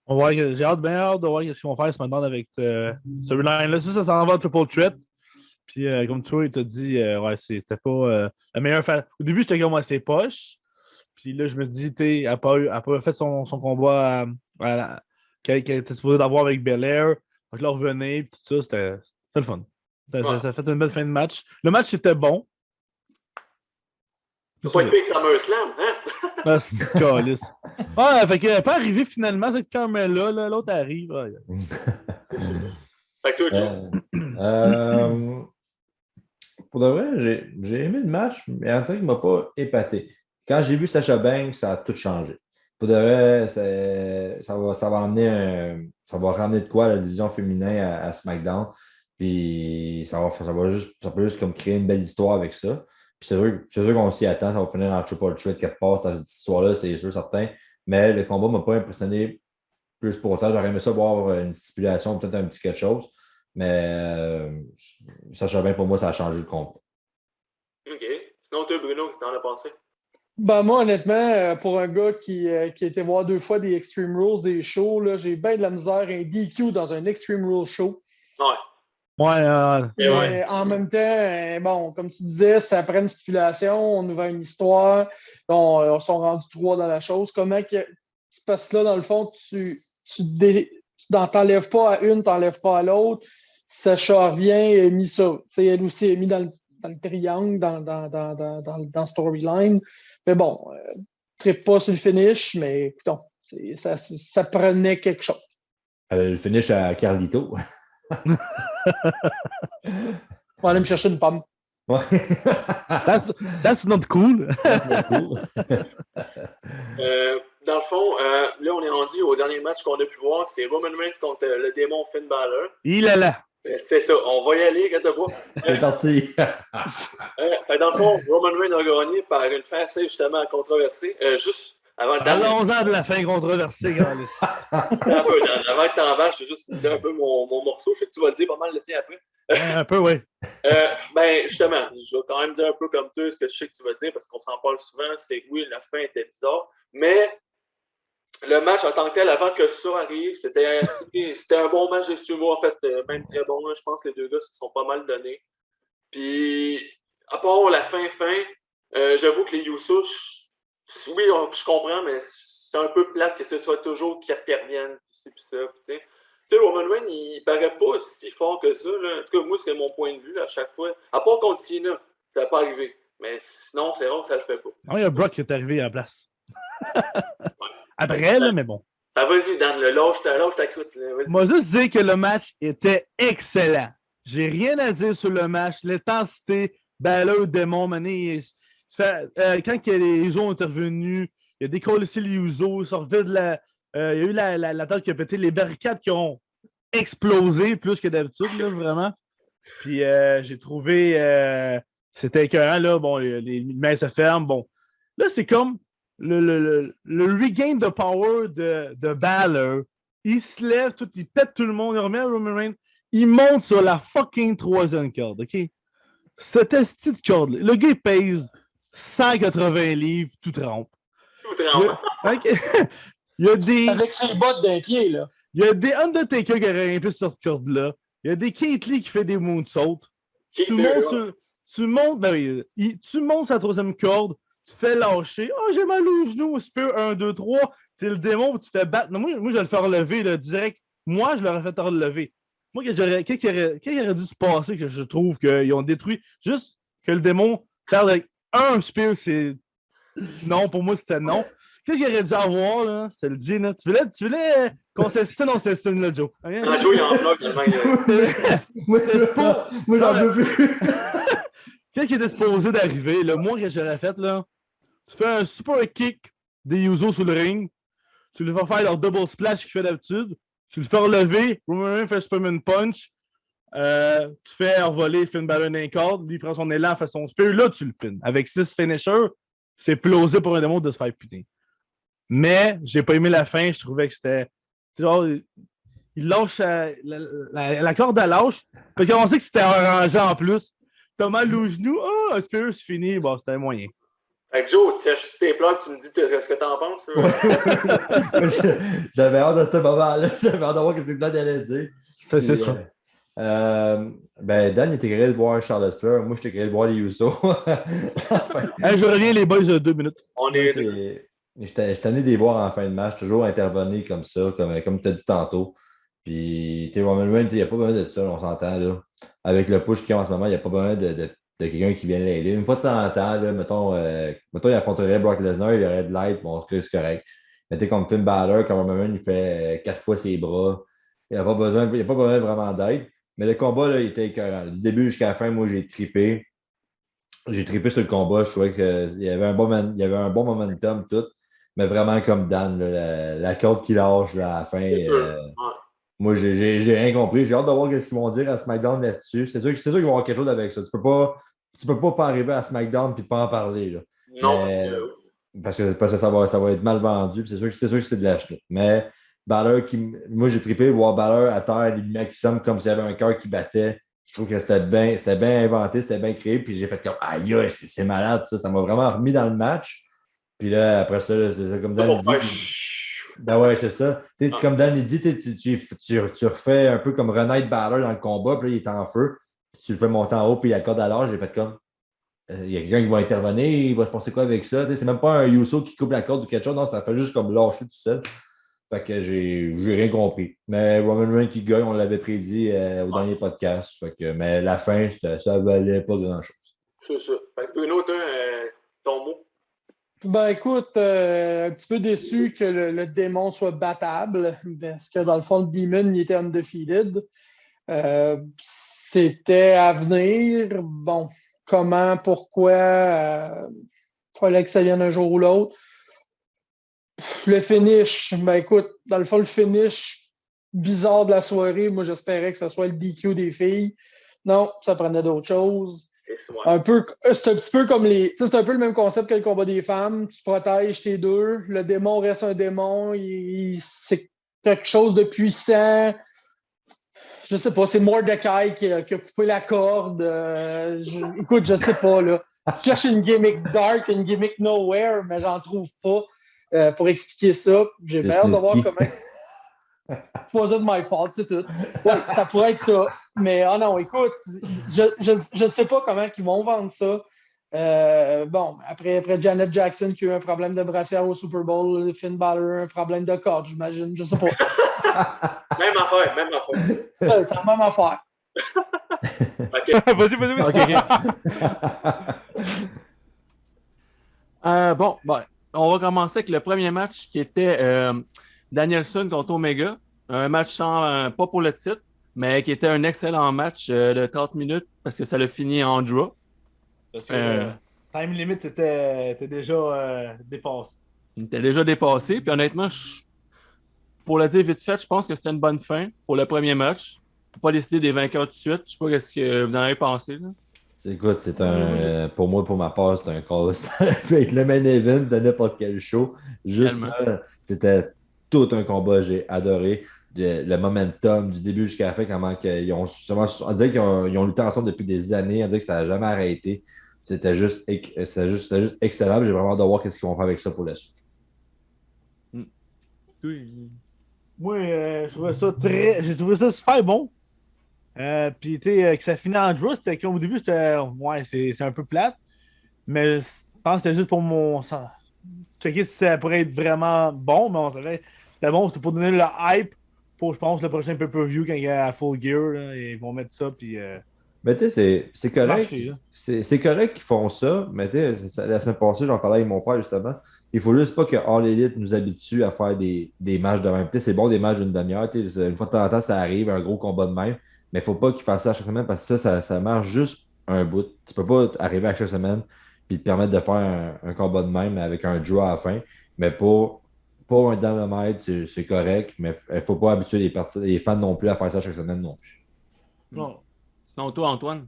J'ai bien hâte de voir ce qu'ils vont faire ce matin avec ce reline-là. Ça s'en va au triple threat. Puis comme toi, il t'a dit, c'était pas la meilleure phase. Au début, j'étais comme, c'est poche. Puis là, je me dis, elle n'a pas fait son combat qu'elle était supposée d'avoir avec Belair. Donc là, revenait, puis tout ça, c'était le fun. Ça a fait une belle fin de match. Le match était bon. C'est pas épais que SummerSlam, hein? Ah, c'est du calice. Ah, fait qu'elle peut arriver finalement, cette Carmella, là, l'autre arrive. Ouais. Fait que toi, Joe. Pour de vrai, j'ai aimé le match, mais on dirait qu'il ne m'a pas épaté. Quand j'ai vu Sasha Banks, ça a tout changé. Pour de vrai, ça va ramener de quoi la division féminin à SmackDown. Puis ça peut juste comme créer une belle histoire avec ça. Puis c'est sûr qu'on s'y attend, ça va finir en triple threat quelque part, cette histoire-là, c'est sûr, certain. Mais le combat ne m'a pas impressionné plus pour autant. J'aurais aimé ça voir une stipulation, peut-être un petit quelque chose. Mais Sasha Banks, pour moi, ça a changé le combat. OK. Sinon, toi, Bruno, qu'est-ce que t'en as pensé? Moi, honnêtement, pour un gars qui a été voir 2 fois des Extreme Rules, des shows, là, j'ai bien de la misère un DQ dans un Extreme Rules show. Ouais. Ouais. En même temps, comme tu disais, ça prend une stipulation, on nous vend une histoire, on sont rendus 3 dans la chose. Comment que tu passes là, dans le fond, tu t'enlèves pas à une, t'enlèves pas à l'autre. Sacha revient et a mis ça. T'sais, elle aussi est mis dans le triangle, dans le storyline. Mais bon, trippe pas sur le finish, mais écoutons, ça prenait quelque chose. Le finish à Carlito. On va aller me chercher une pomme. Ouais. That's not cool. Dans le fond, là, on est rendu au dernier match qu'on a pu voir. C'est Roman Reigns contre le démon Finn Balor. Il est là. C'est ça, on va y aller, regarde-toi. C'est parti. Dans le fond, Roman Reigns a gagné par une fin assez justement controversée. Juste avant de Allons-en de la fin controversée, Gaulis. avant que t'en je vais juste dire un peu mon morceau. Je sais que tu vas le dire pas mal le tien après. Un peu, oui. Justement, je vais quand même dire un peu comme toi ce que je sais que tu vas dire parce qu'on s'en parle souvent. C'est que oui, la fin était bizarre, mais le match en tant que tel, avant que ça arrive, c'était un bon match de Stuvo, en fait, même très bon. Je pense que les deux gars se sont pas mal donnés. Puis, à part la fin, j'avoue que les Usos, Oui, je comprends, mais c'est un peu plate que ce soit toujours qui revienne, puis ça, tu sais, Roman Reigns, il paraît pas si fort que ça, là. En tout cas, moi, c'est mon point de vue, à chaque fois. À part contre Cena, ça va pas arriver. Mais sinon, c'est rare que ça le fait pas. Non, il y a Brock qui est arrivé à la place. Après, là, mais bon. Ah, vas-y, Dan, lâche ta croûte. Moi, juste dire que le match était excellent. J'ai rien à dire sur le match. L'intensité, Balor, démon, mané. Quand les Usos ont intervenu, il a décollé les Usos, il sortait de la. Il y a eu la tête qui a pété, les barricades qui ont explosé plus que d'habitude, là, vraiment. Puis j'ai trouvé. C'était écœurant, là. Bon, les mains se ferment. Bon. Là, c'est comme le regain de power de Balor. Il se lève, il pète tout le monde, il remet Roman Reigns. Il monte sur la fucking troisième corde, OK? Cette petite corde, le gars, il pèse 180 livres, tout trempe. Tout trempe. Il y a des... Avec ses bottes d'un pied, là. Il y a des Undertaker qui auraient grimpé sur cette corde-là. Il y a des Keith Lee qui fait des moonsaults. Tu montes sur la troisième corde, tu fais lâcher. Oh, j'ai mal au genou, spear 1, 2, 3. T'es le démon, tu fais battre. Non, moi, je vais le faire relever là, direct. Moi, je l'aurais fait relever. Moi, qu'est-ce qui aurait dû se passer que je trouve qu'ils ont détruit? Juste que le démon perde avec un spear, c'est. Non, pour moi, c'était non. Qu'est-ce qu'il aurait dû avoir, là? C'est le dit, là. Tu voulais qu'on s'estime dans cette scène-là, Joe? Joe, il en bloque tellement. Moi, j'en veux plus. Qu'est-ce qui était supposé d'arriver? Le moi que j'aurais fait, là, tu fais un super kick des Usos sur le ring, tu le fais faire leur double splash qu'il fait d'habitude, tu le fais relever, Roman Reigns fait Superman Punch, tu fais envoler Finn Balor d'un corde, lui il prend son élan, fait son spear, là tu le pines. Avec 6 finishers, c'est plausible pour un démon de se faire piner. Mais j'ai pas aimé la fin, je trouvais que c'était genre, il lâche la corde à lâche, fait qu'on sait que c'était arrangé en plus. T'as mal au genou, ah, spear, c'est fini, bon, c'était moyen. Fait que Joe, tu sèches tes plats, tu me dis ce que t'en penses. J'avais hâte de ce moment-là. J'avais hâte de voir ce que Dan allait dire. C'est ça. Ben, Dan était curieux de voir Charlotte Flair. Moi, j'étais curieux de voir les Usos. Je reviens, les boys, 2 minutes. On est. J'étais tanné de les voir en fin de match, toujours intervenir comme ça, comme tu as dit tantôt. Puis, Roman Reigns, il n'y a pas besoin de ça, on s'entend. Là. Avec le push qu'il y a en ce moment, il n'y a pas besoin de quelqu'un qui vient l'aider. Une fois de temps en temps, là, mettons, il affronterait Brock Lesnar, il y aurait de l'aide, bon, c'est correct. Mais comme Finn Balor, comme Roman Reigns, il fait 4 fois ses bras. Il n'y a pas besoin vraiment d'aide. Mais le combat, là, il était écœurant. Du début jusqu'à la fin, moi, j'ai trippé. J'ai trippé sur le combat. Je trouvais qu'il y avait un bon momentum, tout. Mais vraiment comme Dan, là, la corde qui lâche là, à la fin. Moi, j'ai rien compris. J'ai hâte de voir ce qu'ils vont dire à SmackDown là-dessus. C'est sûr qu'ils vont avoir quelque chose avec ça. Tu peux pas arriver à SmackDown et pas en parler. Là. Non. Parce que ça va être mal vendu. C'est sûr que c'est de l'achat. Mais Balor, moi, j'ai trippé voir Balor à terre, les lumières qui semblent comme s'il y avait un cœur qui battait. Je trouve que c'était bien inventé, c'était bien créé. Puis j'ai fait comme, aïe, c'est malade ça. Ça m'a vraiment remis dans le match. Puis là, après ça, c'est ça, comme Dan dit. Ben ouais, c'est ça. Comme Dan dit, tu refais un peu comme renaître Balor dans le combat, puis là, il est en feu. Puis tu le fais monter en haut, puis il accorde à l'âge. J'ai fait comme, il y a quelqu'un qui va intervenir, il va se passer quoi avec ça? C'est même pas un Uso qui coupe la corde ou quelque chose, non, ça fait juste comme lâcher tout seul. Fait que j'ai rien compris. Mais Roman Reigns qui gagne, on l'avait prédit au dernier podcast. Fait que, mais la fin, ça valait pas grand-chose. C'est ça. Fait que Bruno, ton mot? Ben écoute, un petit peu déçu que le démon soit battable, parce que dans le fond, le Demon, il était undefeated. C'était à venir. Bon, comment, pourquoi, fallait que ça vienne un jour ou l'autre. Le finish, ben écoute, dans le fond, le finish bizarre de la soirée, moi j'espérais que ce soit le DQ des filles. Non, ça prenait d'autres choses. C'est un petit peu comme c'est un peu le même concept que le combat des femmes. Tu protèges tes deux. Le démon reste un démon. C'est quelque chose de puissant. Je sais pas, c'est Mordecai qui a coupé la corde. Écoute, je sais pas, là. Je cherche une gimmick dark, une gimmick nowhere, mais j'en trouve pas pour expliquer ça. J'ai peur de voir comment. Wasn't my fault, c'est tout. Ouais, ça pourrait être ça. Mais non, écoute, je ne sais pas comment ils vont vendre ça. Bon, après Janet Jackson qui a eu un problème de brassière au Super Bowl, Finn Balor un problème de corde, j'imagine. Je sais pas. Même affaire. C'est la même affaire. OK. Vas-y. Bon, on va commencer avec le premier match qui était Danielson contre Omega. Un match pas pour le titre, mais qui était un excellent match de 30 minutes parce que ça l'a fini en draw. Time limit était déjà dépassé. Il était déjà dépassé. Puis honnêtement, pour le dire vite fait, je pense que c'était une bonne fin pour le premier match. Pour pas décider des vainqueurs tout de suite. Je sais pas ce que vous en avez pensé. Là. Écoute, c'est pour moi, pour ma part, c'est un call. Ça peut être le main event de n'importe quel show. Juste ça, c'était tout un combat. J'ai adoré le momentum du début jusqu'à la fin. Comment on dirait qu'ils ont lutté ensemble depuis des années. On dirait que ça n'a jamais arrêté. C'était juste excellent. J'ai vraiment hâte de voir ce qu'ils vont faire avec ça pour la suite. Moi, j'ai trouvé ça super bon. Puis, tu sais, que ça finit en draw, c'était qu'au début, c'est un peu plate. Mais je pense que c'était juste pour checker si ça pourrait être vraiment bon. Mais on savait c'était bon, c'était pour donner le hype pour, je pense, le prochain pay-per-view quand il y a Full Gear. Là, ils vont mettre ça. Puis, mais tu sais, c'est correct. marcher, c'est correct qu'ils font ça. Mais tu sais, la semaine passée, j'en parlais avec mon père justement. Il faut juste pas que All Elite nous habitue à faire des matchs de même. Tu sais, c'est bon des matchs d'une demi-heure. Tu sais, une fois de temps en temps, ça arrive, un gros combat de même. Mais il ne faut pas qu'ils fassent ça à chaque semaine parce que ça marche juste un bout. Tu ne peux pas arriver à chaque semaine et te permettre de faire un combat de même avec un draw à la fin. Mais pour un Dynamite, c'est correct. Mais il ne faut pas habituer les fans non plus à faire ça chaque semaine non plus. Non. Sinon, toi, Antoine?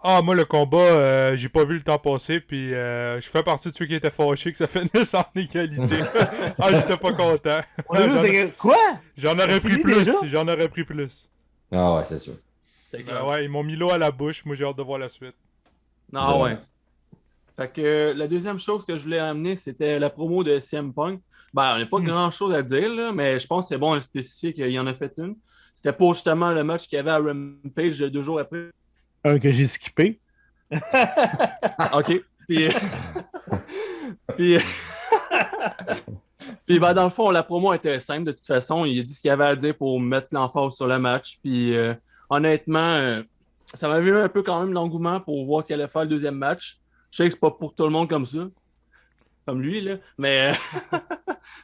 Moi, le combat, j'ai pas vu le temps passer, puis je fais partie de ceux qui étaient fâchés que ça finisse en égalité. J'étais pas content. Quoi? J'en aurais pris plus. Ah ouais, c'est sûr. Ouais, ils m'ont mis l'eau à la bouche. Moi, j'ai hâte de voir la suite. Non, ouais. Fait que la deuxième chose que je voulais amener, c'était la promo de CM Punk. On n'a pas grand-chose à dire, là, mais je pense que c'est bon à le spécifier qu'il en a fait une. C'était pour justement le match qu'il y avait à Rampage 2 jours après. Un que j'ai skippé. OK. Puis dans le fond, la promo était simple de toute façon. Il a dit ce qu'il avait à dire pour mettre l'emphase sur le match. Puis honnêtement, ça m'a vu un peu quand même l'engouement pour voir ce qu'il allait faire le deuxième match. Je sais que c'est pas pour tout le monde comme ça. Comme lui, là. Mais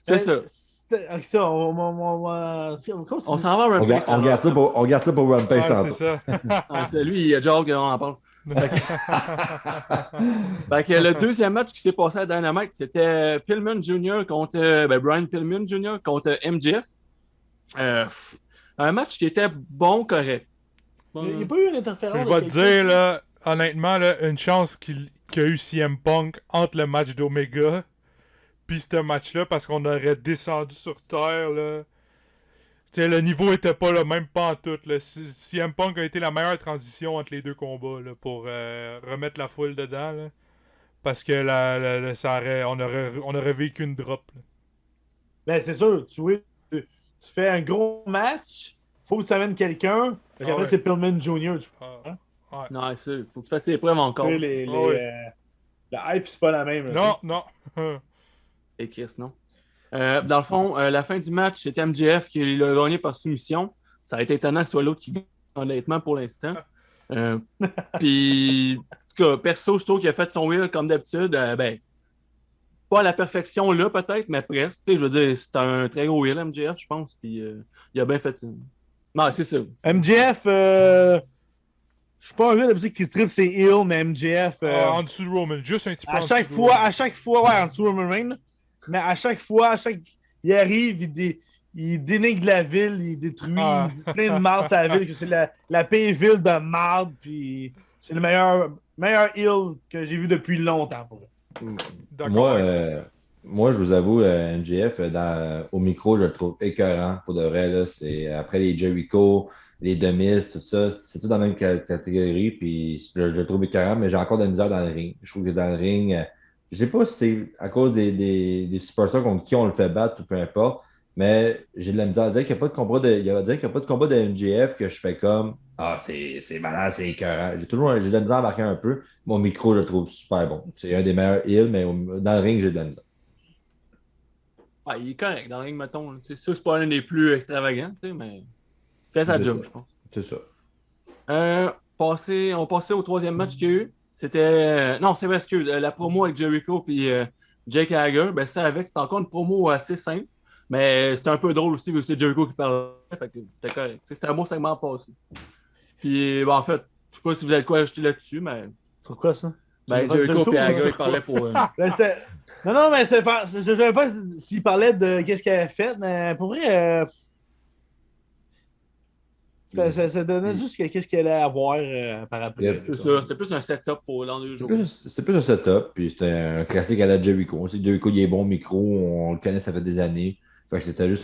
c'est ça. On s'en va à Rampage. On garde ça pour Rampage tantôt. C'est ça. C'est lui, il y a déjà hâte qu'on en parle. Fait que le deuxième match qui s'est passé à Dynamite, c'était Pillman Jr. contre Brian Pillman Jr. contre MJF. Un match qui était bon, correct. Il n'y a pas eu une interférence. Je vais te dire, là, honnêtement, là, une chance qu'il y a eu CM Punk entre le match d'Omega puis ce match-là, parce qu'on aurait descendu sur terre, là. T'sais, le niveau était pas le même pantoute. CM Punk a été la meilleure transition entre les deux combats là, pour remettre la foule dedans. Là, parce que on aurait vécu une drop. Là. Ben, c'est sûr, tu fais un gros match, faut que tu amènes quelqu'un. Après, c'est Pillman Jr. Non, c'est faut que tu fasses ses preuves encore. La hype, c'est pas la même. Non. Et Chris, non. Dans le fond, la fin du match, c'était MJF qui l'a gagné par soumission. Ça a été étonnant que ce soit l'autre qui gagne, honnêtement, pour l'instant. Puis, en tout cas, perso, je trouve qu'il a fait son wheel comme d'habitude. Pas à la perfection là, peut-être, mais presque. Je veux dire, c'est un très gros wheel, MJF, je pense. Puis, il a bien fait ça. Non, c'est ça. MJF, je suis pas un gars d'habitude qui tripe ses heels, mais MJF. En dessous de Roman, juste un petit peu. À chaque fois, ouais, en dessous de Roman Reigns. Mais à chaque fois, il arrive, il dénigre la ville, il détruit plein de marde à la ville, que c'est la pire ville de marde, puis c'est le meilleur heel que j'ai vu depuis longtemps. Moi, je vous avoue, MJF, au micro, je le trouve écœurant pour de vrai. Là, après les Jericho, les Demis, tout ça, c'est tout dans la même catégorie, puis je le trouve écœurant, mais j'ai encore de la misère dans le ring. Je trouve que dans le ring... Je sais pas si c'est à cause des superstars contre qui on le fait battre ou peu importe, Mais j'ai de la misère à dire qu'il n'y a pas de combat de MJF que je fais comme Ah, c'est malade, c'est écœurant. J'ai de la misère à marquer un peu. Mon micro, je le trouve super bon. C'est un des meilleurs heels, mais dans le ring, j'ai de la misère. Ouais, il est correct dans le ring, mettons. C'est sûr que c'est pas un des plus extravagants, mais il fait sa job, je pense. C'est ça. On passait au troisième match qu'il y a eu. C'était. Non, c'est vrai, excuse. La promo avec Jericho et Jake Hager, ben ça avec, c'était encore une promo assez simple. Mais c'était un peu drôle aussi, vu que c'est Jericho qui parlait. Fait que c'était correct. C'était un beau segment passé. Puis, en fait, je sais pas si vous avez quoi ajouter là-dessus, mais. Pourquoi ça? Ben, Jericho et Hager, ils parlaient pour. Non, mais c'était pas. Je ne savais pas s'il parlait de qu'est-ce qu'il avait fait, mais pour vrai. Ça donnait juste qu'est-ce qu'il allait avoir par après. C'est ça, c'était plus un setup pour dans 2 jours. C'est plus un setup, puis c'était un classique à la Jericho. Jericho, il est bon micro, on le connaît, ça fait des années. Fait que c'était juste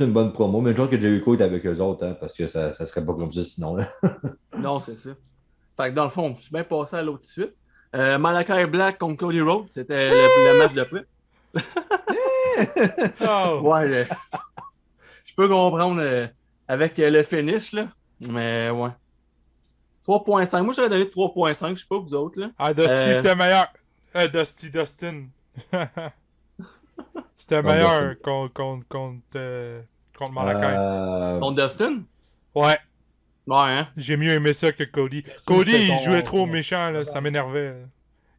une bonne promo, mais une chose que Jericho est avec eux autres, hein, parce que ça serait pas comme ça sinon. Là. Non, c'est ça. Fait que dans le fond, je suis bien passé à l'autre suite. Malachi Black contre Cody Rhodes, c'était le match de près. Oh. Ouais, je peux comprendre avec le finish, là. Mais ouais. 3.5. Moi, j'aurais donné 3.5. Je sais pas, vous autres, là. Ah, Dusty, c'était meilleur. Dustin. C'était meilleur contre Malakai. Contre Dustin? Ouais. Ouais, hein? J'ai mieux aimé ça que Cody. Cody, il jouait trop méchant, là. Ça m'énervait.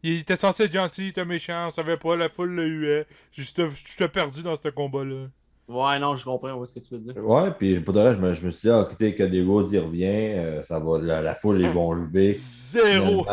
Il était censé être gentil, il était méchant. On savait pas, la foule le huait. J'étais perdu dans ce combat-là. Ouais, non, je comprends ce que tu veux dire. Ouais, puis pour de vrai, je me suis dit, écoutez, que des Rhodes y revient, ça va, la foule, ils vont lever. Zéro!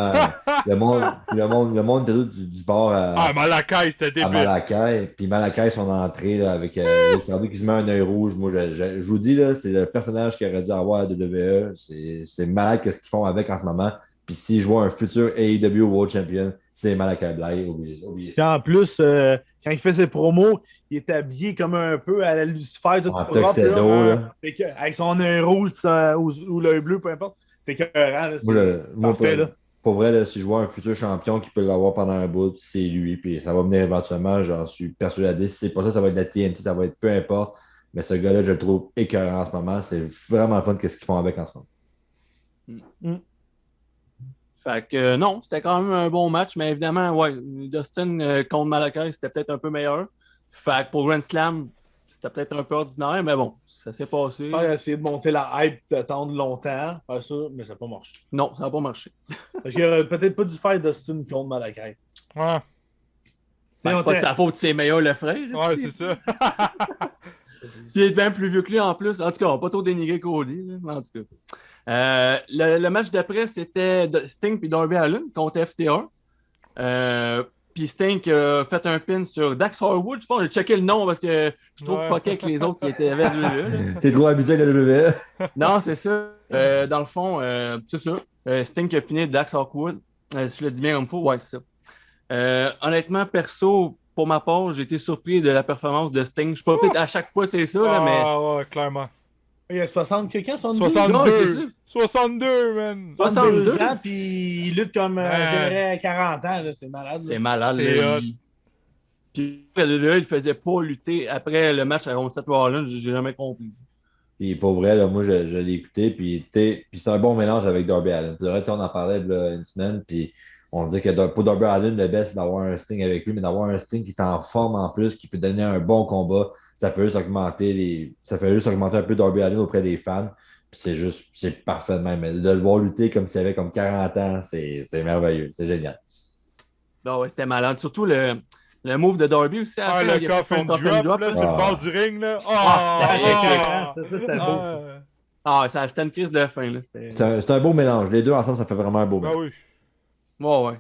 Le monde était tout du bord à Malakai, c'était débile. Malakai. Puis Malakai, son entrée là, avec le cerveau qui se met un œil rouge. Moi, je vous dis, là, c'est le personnage qu'il aurait dû avoir à WWE. C'est malade qu'est-ce qu'ils font avec en ce moment. Puis s'il joue un futur AEW World Champion, c'est Malakai Black. Oubliez ça. En plus, quand il fait ses promos, il est habillé comme un peu à la Lucifer, tout propre, là. avec son œil rouge ou l'œil bleu, peu importe. C'est écœurant. Pour vrai, là, si je vois un futur champion qui peut l'avoir pendant un bout, c'est lui. Puis ça va venir éventuellement, j'en suis persuadé. Si c'est pas ça, ça va être la TNT, ça va être peu importe. Mais ce gars-là, je le trouve écœurant en ce moment. C'est vraiment le fun qu'est-ce qu'ils font avec en ce moment. Fait que non, c'était quand même un bon match, mais évidemment, ouais, Dustin contre Malakai, c'était peut-être un peu meilleur. Fait que pour Grand Slam, c'était peut-être un peu ordinaire, mais bon, ça s'est passé. Il a essayé de monter la hype, d'attendre longtemps, faire ça, mais ça n'a pas marché. Non, ça n'a pas marché. Parce qu'il aurait peut-être pas dû faire Dustin contre Malakai. Ouais. C'est pas de sa faute, c'est meilleur le frère. Ouais, c'est ça. Il est bien plus vieux que lui en plus. En tout cas, on va pas trop dénigrer Cody. Là. En tout cas. Le match d'après, c'était Sting et Darby Allin contre FTR. Puis Sting a fait un pin sur Dax Harwood. Je pense que j'ai checké le nom parce que je trouve fucké avec les autres qui étaient avec WWE. T'es trop habitué avec la WWE. Non, c'est ça. Dans le fond, c'est ça. Sting a piné Dax Harwood. Je le dis bien comme il faut. Ouais, c'est ça. Honnêtement, perso, pour ma part, j'ai été surpris de la performance de Sting. Je sais pas, peut-être à chaque fois c'est ça, là, mais. Ah, ouais, clairement. Il y a 60 quelqu'un, 62. 62, man. 62 ans, puis il lutte comme à 40 ans. Là. C'est malade. Là. C'est malade. C'est Puis là, il faisait pas lutter après le match contre Seth Rollins. J'ai jamais compris. Puis pour vrai, là, moi, je l'ai écouté, puis c'est un bon mélange avec Darby Allin. On en parlait là, une semaine, puis on dit que pour Darby Allin, le best, c'est d'avoir un Sting avec lui, mais d'avoir un Sting qui est en forme en plus, qui peut donner un bon combat. Ça fait juste augmenter un peu Darby Allin auprès des fans. Puis c'est parfait de même. Mais de le voir lutter comme s'il avait comme 40 ans, c'est merveilleux. C'est génial. Non, ouais, c'était malade. Surtout le move de Darby aussi. Le coffin drop là, sur le bord du ring. Là. C'était beau. C'était une crise de fin. Là. C'est un beau mélange. Les deux ensemble, ça fait vraiment un beau mélange. Ah oui. Ouais.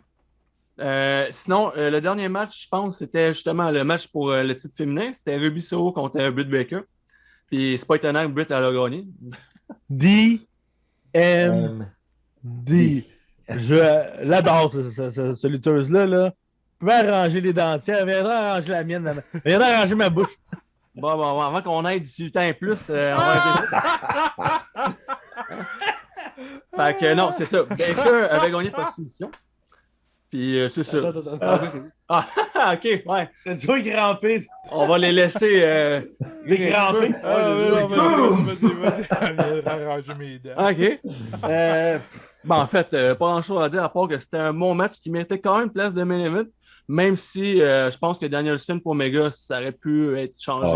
Sinon, le dernier match, je pense, c'était justement le match pour le titre féminin. C'était Ruby Soho contre Britt Baker. Puis c'est pas étonnant que Britt elle a gagné. D.M.D. Je l'adore, cette lutteuse-là. Là. Je peux arranger les dentières. Elle viendra arranger la mienne. Elle viendra arranger ma bouche. Bon, avant qu'on aille 18 ans et plus, on va Fait que non, c'est ça. Baker avait gagné par soumission. Puis c'est ça. Attends. Ah, ok, ouais. T'as joué crampé. On va les laisser. Décrampé. Ah, vas-y, arranger mes dents. Ok. En fait, pas grand-chose à dire à part que c'était un bon match qui méritait quand même place de main event, même si je pense que Danielson pour Omega, ça aurait pu être changé.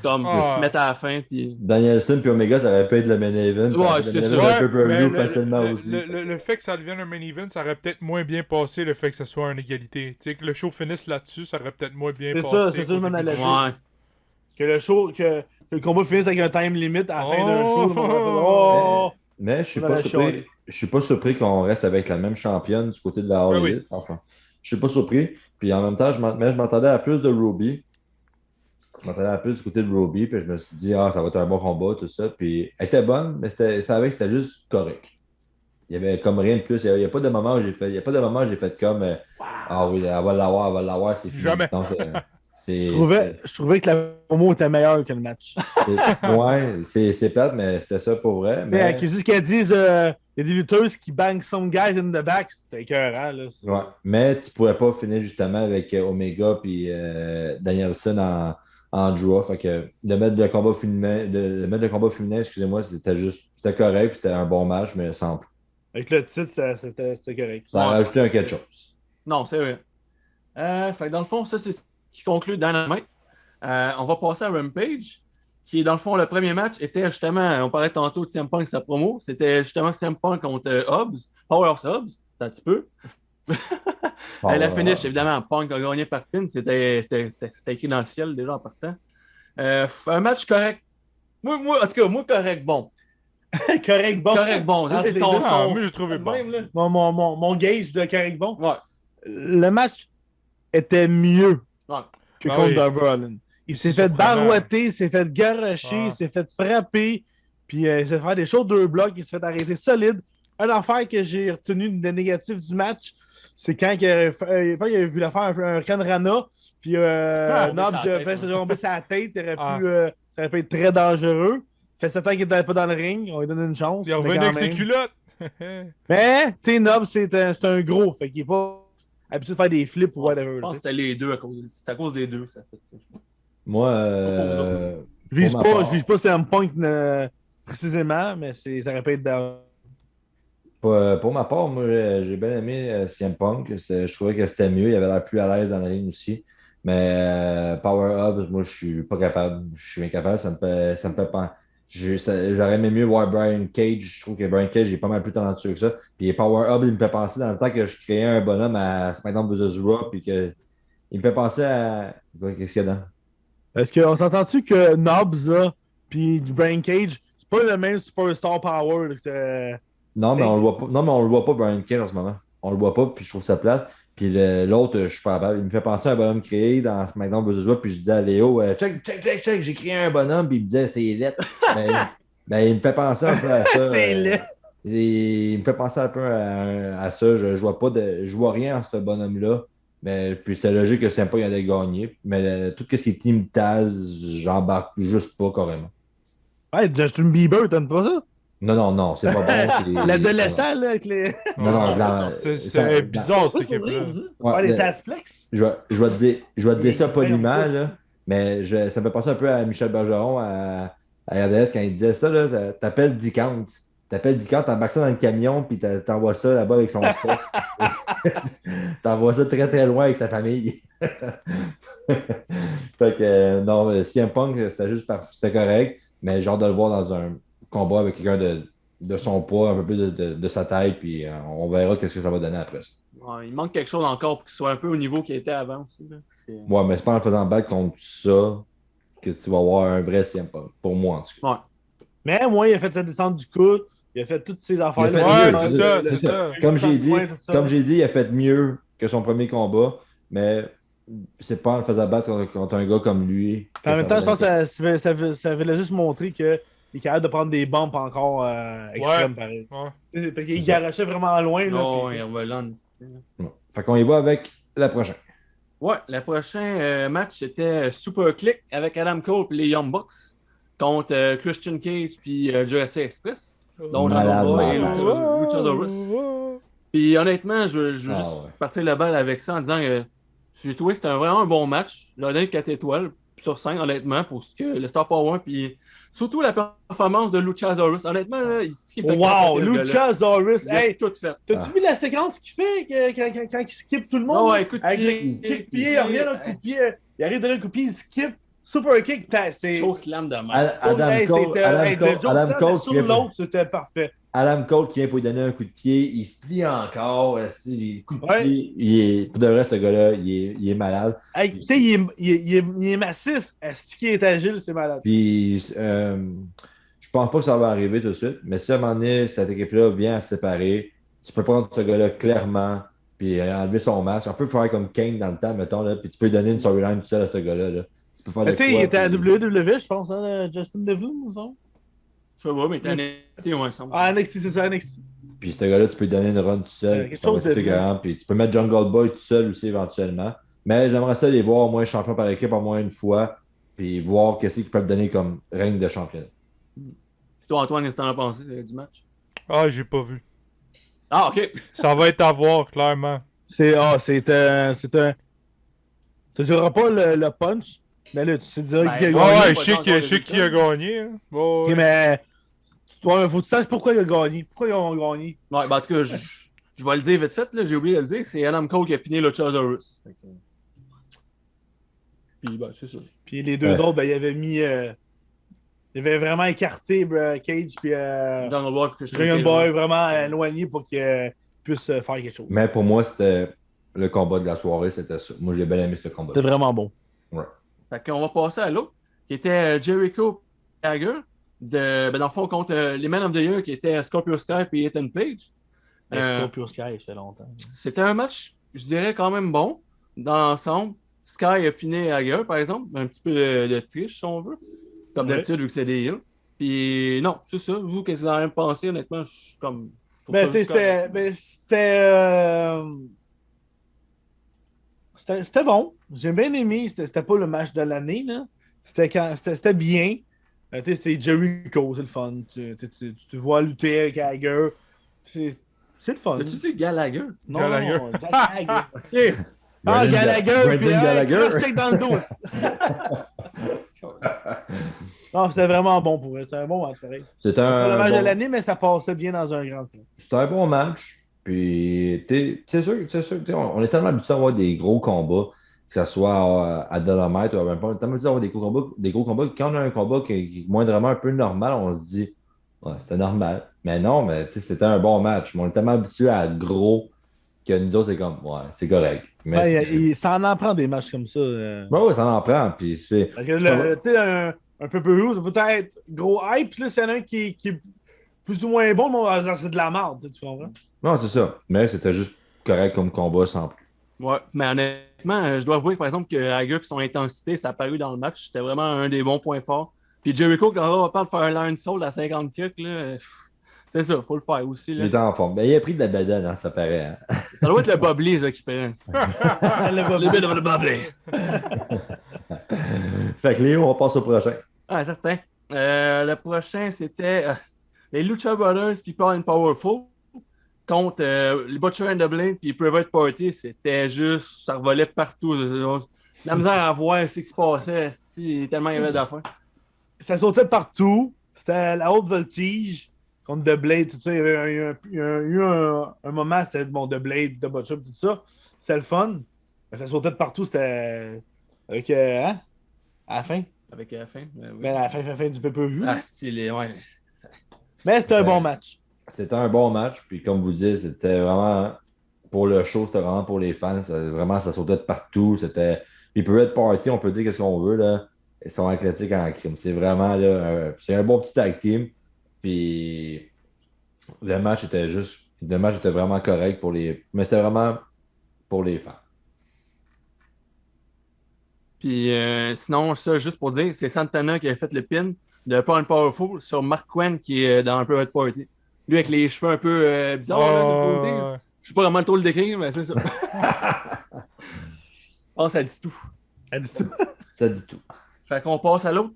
Comme Ah. se mettre à la fin. Puis... Danielson puis Omega, ça aurait pu être le main event. Ouais, c'est ça. Un peu mais pay-per-view facilement aussi. le fait que ça devienne un main event, ça aurait peut-être moins bien passé le fait que ce soit une égalité. Tu sais, que le show finisse là-dessus, ça aurait peut-être moins bien C'est passé. ça, c'est ça, je m'en allais dire. Ouais. Que le combat finisse avec un time limit à la fin d'un show. Le monde va faire, oh! Mais je suis On pas a la surpris. chialée. Je suis pas surpris qu'on reste avec la même championne du côté de la All Oui, Elite, franchement. Je suis pas surpris. Puis en même temps, je m'attendais à plus de Ruby. Je m'attendais à plus du côté de Ruby. Puis je me suis dit, ça va être un bon combat, tout ça. Puis elle était bonne, mais c'était juste correct. Il y avait comme rien de plus. Il n'y a pas de moment où j'ai fait comme ah oui, elle va l'avoir, c'est fini. Jamais. Donc, Je trouvais que la promo était meilleure que le match. Ouais, c'est plate, mais c'était ça pour vrai. Mais juste qu'elles disent il y a des lutteuses qui bang some guys in the back, c'était écœurant. Là. Ouais. Mais tu ne pourrais pas finir justement avec Omega puis Danielson en draw. Fait que de mettre le combat féminin, excusez-moi, c'était correct, puis c'était un bon match, mais sans plus. Avec le titre, c'était correct. Ça a rajouté quelque chose. Non, c'est vrai. Fait que dans le fond, ça, c'est ce qui conclut Dynamite. On va passer à Rampage, qui, dans le fond, le premier match était justement, on parlait tantôt de CM Punk, sa promo, c'était justement CM Punk contre Hobbs, Powerhouse Hobbs, un petit peu. La finish, évidemment, Punk a gagné par pin, c'était écrit dans le ciel déjà en partant. Un match correct. Moi, en tout cas, correct, bon. Correct bon. Correct, bon. Ça, c'est ton. Moi, j'ai trouvé bon. Même, là. Mon gauge de correct bon. Ouais. Le match était mieux que Ah contre oui. Darby Allin. Il s'est fait surprenant. barouetter, il s'est fait garocher, il s'est fait frapper, puis il s'est fait faire des shoulder blocks, il s'est fait arrêter solide. Une affaire que j'ai retenu de négatif du match, c'est quand il a vu la faire un Kanrana, puis Nobs a fait se tomber sa tête, ça aurait pu être très dangereux. Fait 7 ans qu'il n'était pas dans le ring, on lui donne une chance. Il est mais revenu quand avec ses même. culottes. Mais, tu sais, Nobs, c'est un gros, fait qu'il n'est pas habitué de faire des flips ou whatever. Je pense que c'était les deux. C'est à cause des deux, ça fait ça. Moi, Je vise pour ma part, je vise pas CM Punk précisément, mais ça aurait pu être dans. pour ma part, moi, j'ai bien aimé CM Punk. Je trouvais que c'était mieux. Il avait l'air plus à l'aise dans la ligne aussi. Mais Power Up, moi, je suis pas capable. Je suis incapable. Ça me fait pas. J'aurais aimé mieux voir Brian Cage. Je trouve que Brian Cage est pas mal plus talentueux que ça. Puis Power Up, il me fait penser dans le temps que je créais un bonhomme à SmackDown vs. Raw. Puis que il me fait penser à. Qu'est-ce qu'il y a dedans? Est-ce qu'on s'entend-tu que Nobs, là, puis Brian Cage, c'est pas le même superstar power? Là, Non, mais on le voit pas. Non, mais on le voit pas, Brian Cage, en ce moment. On le voit pas, puis je trouve ça plate. Puis l'autre, je suis pas capable. Il me fait penser à un bonhomme créé dans SmackDown vs. Raw, puis je disais à Léo, check, j'ai créé un bonhomme, puis il me disait, c'est lettre. mais il me fait penser un peu à ça. C'est laid. Il me fait penser un peu à ça. Je vois rien en ce bonhomme-là. Mais puis c'était logique que Sympa il allait gagner. Mais tout ce qui est Team Taz, j'embarque juste pas carrément. Ouais, Justin Bieber, t'aimes pas ça? Non, c'est pas bon. L'adolescent, là, avec les. Non, c'est bizarre, cette équipe-là. Ouais, les Tazplex. Je vais te dire ça poliment, là, mais ça me fait penser un peu à Michel Bergeron à RDS quand il disait ça, là, t'appelles Dicante. T'appelles Dicante, t'embarques ça dans le camion, puis t'envoies ça là-bas avec son frère. T'envoies ça très très loin avec sa famille. Fait que non, CM Punk, c'était correct, mais j'ai hâte de le voir dans un combat avec quelqu'un de son poids, un peu plus de sa taille, puis on verra qu'est-ce que ça va donner après ça. Ouais, il manque quelque chose encore pour qu'il soit un peu au niveau qu'il était avant aussi. Là. Ouais, mais c'est pas en faisant battre contre ça que tu vas avoir un vrai CM Punk, pour moi en tout cas. Ouais. Mais moi, il a fait sa descente du coude, il a fait toutes ses affaires. Ouais, c'est ça. Comme j'ai dit, il a fait mieux que son premier combat, mais c'est pas en le faisant battre contre un gars comme lui. En même temps, je pense que ça voulait juste montrer qu'il est capable de prendre des bumps encore extrêmes, pareil. Ouais. Parce qu'il garachait vraiment loin. Là, Non, puis... il revolant. Fait qu'on y va avec la prochaine. Ouais, le prochain match, c'était Super Click avec Adam Cole et les Young Bucks contre Christian Cage puis Jurassic Express. Donc, Malade, Jean et malade. Luchasaurus. Puis honnêtement, je veux juste ouais. partir la balle avec ça en disant que j'ai trouvé que c'était vraiment un bon match. J'ai donné 4 étoiles sur 5, honnêtement, pour ce que le Star Power, puis surtout la performance de Luchasaurus. Honnêtement, là, il fait Wow, capoter, ce gars-là. Luchasaurus! Il a Hey, tout fait. t'as-tu vu la séquence qu'il fait quand il skip tout le monde? Oh, là? ouais, coup de Avec pied, le kick pied, il revient dans le coup de pied. Il arrive dans le coup de pied, il skip. Super kick. C'est. Choke slam de merde. Adam Hey, Cole, c'était- Adam hey, Cole, le Joe Adam Slam, Cole sur qui vient l'autre, c'était parfait. Adam Cole qui vient pour lui donner un coup de pied, il se plie encore. Les coups de Ouais. pied, pour de vrai, ce gars-là, il est malade. Hey, tu sais, il est massif. Est-ce qu'il est agile, c'est malade. Puis, je pense pas que ça va arriver tout de suite, mais si à un moment donné, cette équipe-là vient à se séparer, tu peux prendre ce gars-là clairement, puis enlever son masque. On peut faire comme Kane dans le temps, mettons, là, puis tu peux donner une storyline tout seul à ce gars-là. Là. Tu peux faire Mais de tu sais, quoi, il était à puis- WWE, je pense, hein, Justin Devlin, me semble. Je sais pas, mais t'as NXT, ouais, semble. Ah, NXT, c'est ça, NXT. Puis ce gars-là, tu peux lui donner une run tout seul. Quelque Ça va chose être de figurant, puis tu peux mettre Jungle Boy tout seul aussi éventuellement. Mais j'aimerais ça les voir au moins champion par équipe au moins une fois, puis voir qu'est-ce qu'ils peuvent donner comme règne de championnat. Puis toi, Antoine, qu'est-ce que t'en as pensé du match? Ah, j'ai pas vu. Ah, ok. Ça va être à voir, clairement. C'est un. Tu diras pas le punch, mais là, tu diras Ben, qu'il a Ouais, gagné. ouais, pas je sais encore qui, le je sais qui a résultat. gagné. Hein. Bon, Ok, ouais. mais. Toi, faut que tu saches pourquoi il a gagné. Pourquoi ils ont gagné. Ouais, ben, en tout cas, je vais le dire vite fait, là, j'ai oublié de le dire, c'est Adam Cole qui a piné Luchasaurus. Fait que- Puis, ben, c'est ça. Puis les deux Ouais. autres, ben, il avait mis. Il avait vraiment écarté Cage, puis Jungle Boy, que je Dragon Boy vraiment éloigné pour qu'il puisse faire quelque chose. Mais pour moi, c'était le combat de la soirée, c'était ça. Moi, j'ai bien aimé ce combat. C'était vraiment bon. Fait qu'on va passer à l'autre, qui était Jericho Jagger, ben, dans le fond, contre les Men of the Year, qui étaient Scorpio Sky et Ethan Page. Scorpio Sky, ça fait longtemps. C'était un match, je dirais, quand même bon, dans l'ensemble. Sky a piné Hager, par exemple, un petit peu de triche, si on veut. Comme Ouais. d'habitude, vu que c'est des heels. Puis non, c'est ça. Vous, qu'est-ce que vous en avez pensé, honnêtement? Je suis comme. je trouve Ben, ça juste correct. c'était bon. J'ai bien aimé. C'était pas le match de l'année, là. C'était bien. C'était Jericho, c'est le fun. Tu vois lutter avec Hager. C'est le fun. As-tu dit Gallagher? Non, Gallagher? non, Jack Hager. Ok. Ah, Brandon Gallagher, Brandon puis Gallagher. cross-check dans le dos. Non, c'était vraiment bon pour eux. C'était un bon match, pareil. C'était Pas le un, match de bon, l'année, mais ça passait bien dans un grand film. c'était un bon match. Puis, c'est sûr, on est tellement habitué à avoir des gros combats, que ce soit à Dolomite ou à même pas. On est tellement habitué à avoir des gros combats. Quand on a un combat qui est moindrement un peu normal, on se dit, ouais, c'était normal. Mais non, mais c'était un bon match. Mais on est tellement habitué à gros que nous autres, c'est comme, ouais, c'est correct. Mais Ouais, ça en prend des matchs comme ça. ouais, ça en prend. Puis c'est. Parce que tu sais, un peu ça peut être gros hype, puis là, s'il y en a un qui est plus ou moins bon, c'est de la merde, tu comprends? Non, c'est ça. Mais c'était juste correct comme combat sans plus. Ouais, mais honnêtement, je dois avouer, par exemple, que Hager et son intensité, ça a apparu dans le match. C'était vraiment un des bons points forts. Puis Jericho, quand on parle de faire un Lion Soul à 50 kicks, là, c'est ça, faut le faire aussi. Il Là. était en forme. Ben, il a pris de la bedaine, hein, ça paraît. Hein. Ça doit être le Bobley, ça, qui prend. Le bit of the Bobley. Fait que Léo, on passe au prochain. Ah, certain. Le prochain, c'était les Lucha Brothers puis Power and Powerful contre les Butcher and the Blade puis Private Party. C'était juste, ça revolait partout. La misère à voir ce qui se passait, tellement il y avait d'affaires. Ça sautait partout. C'était la haute voltige contre The Blade, tout ça. Il y avait eu un moment, c'était bon, The Blade, The Butcher, tout ça. C'était le fun. Mais ça sautait de partout. C'était avec, hein? À la fin. Avec la fin. Oui. Mais à la fin du pay-per-view. Ah, stylé, ouais. Mais c'était un bon match. C'était un bon match. Puis comme vous dites, c'était vraiment pour le show, c'était vraiment pour les fans. Ça sautait de partout. C'était. Puis Private Party, on peut dire qu'est-ce qu'on veut, là. Ils sont athlétiques en crime. C'est vraiment là, c'est un bon petit tag team. Puis le match était vraiment correct pour les. Mais c'était vraiment pour les fans. Puis sinon, ça, juste pour dire, c'est Santana qui a fait le pin de Power and Powerful sur Mark Quinn qui est dans un Private Party. Lui avec les cheveux un peu bizarres, là, de côté. ouais. Je sais pas vraiment trop le décrire, mais c'est ça. Oh, ça dit tout. Elle dit tout. Ça dit tout. Fait qu'on passe à l'autre.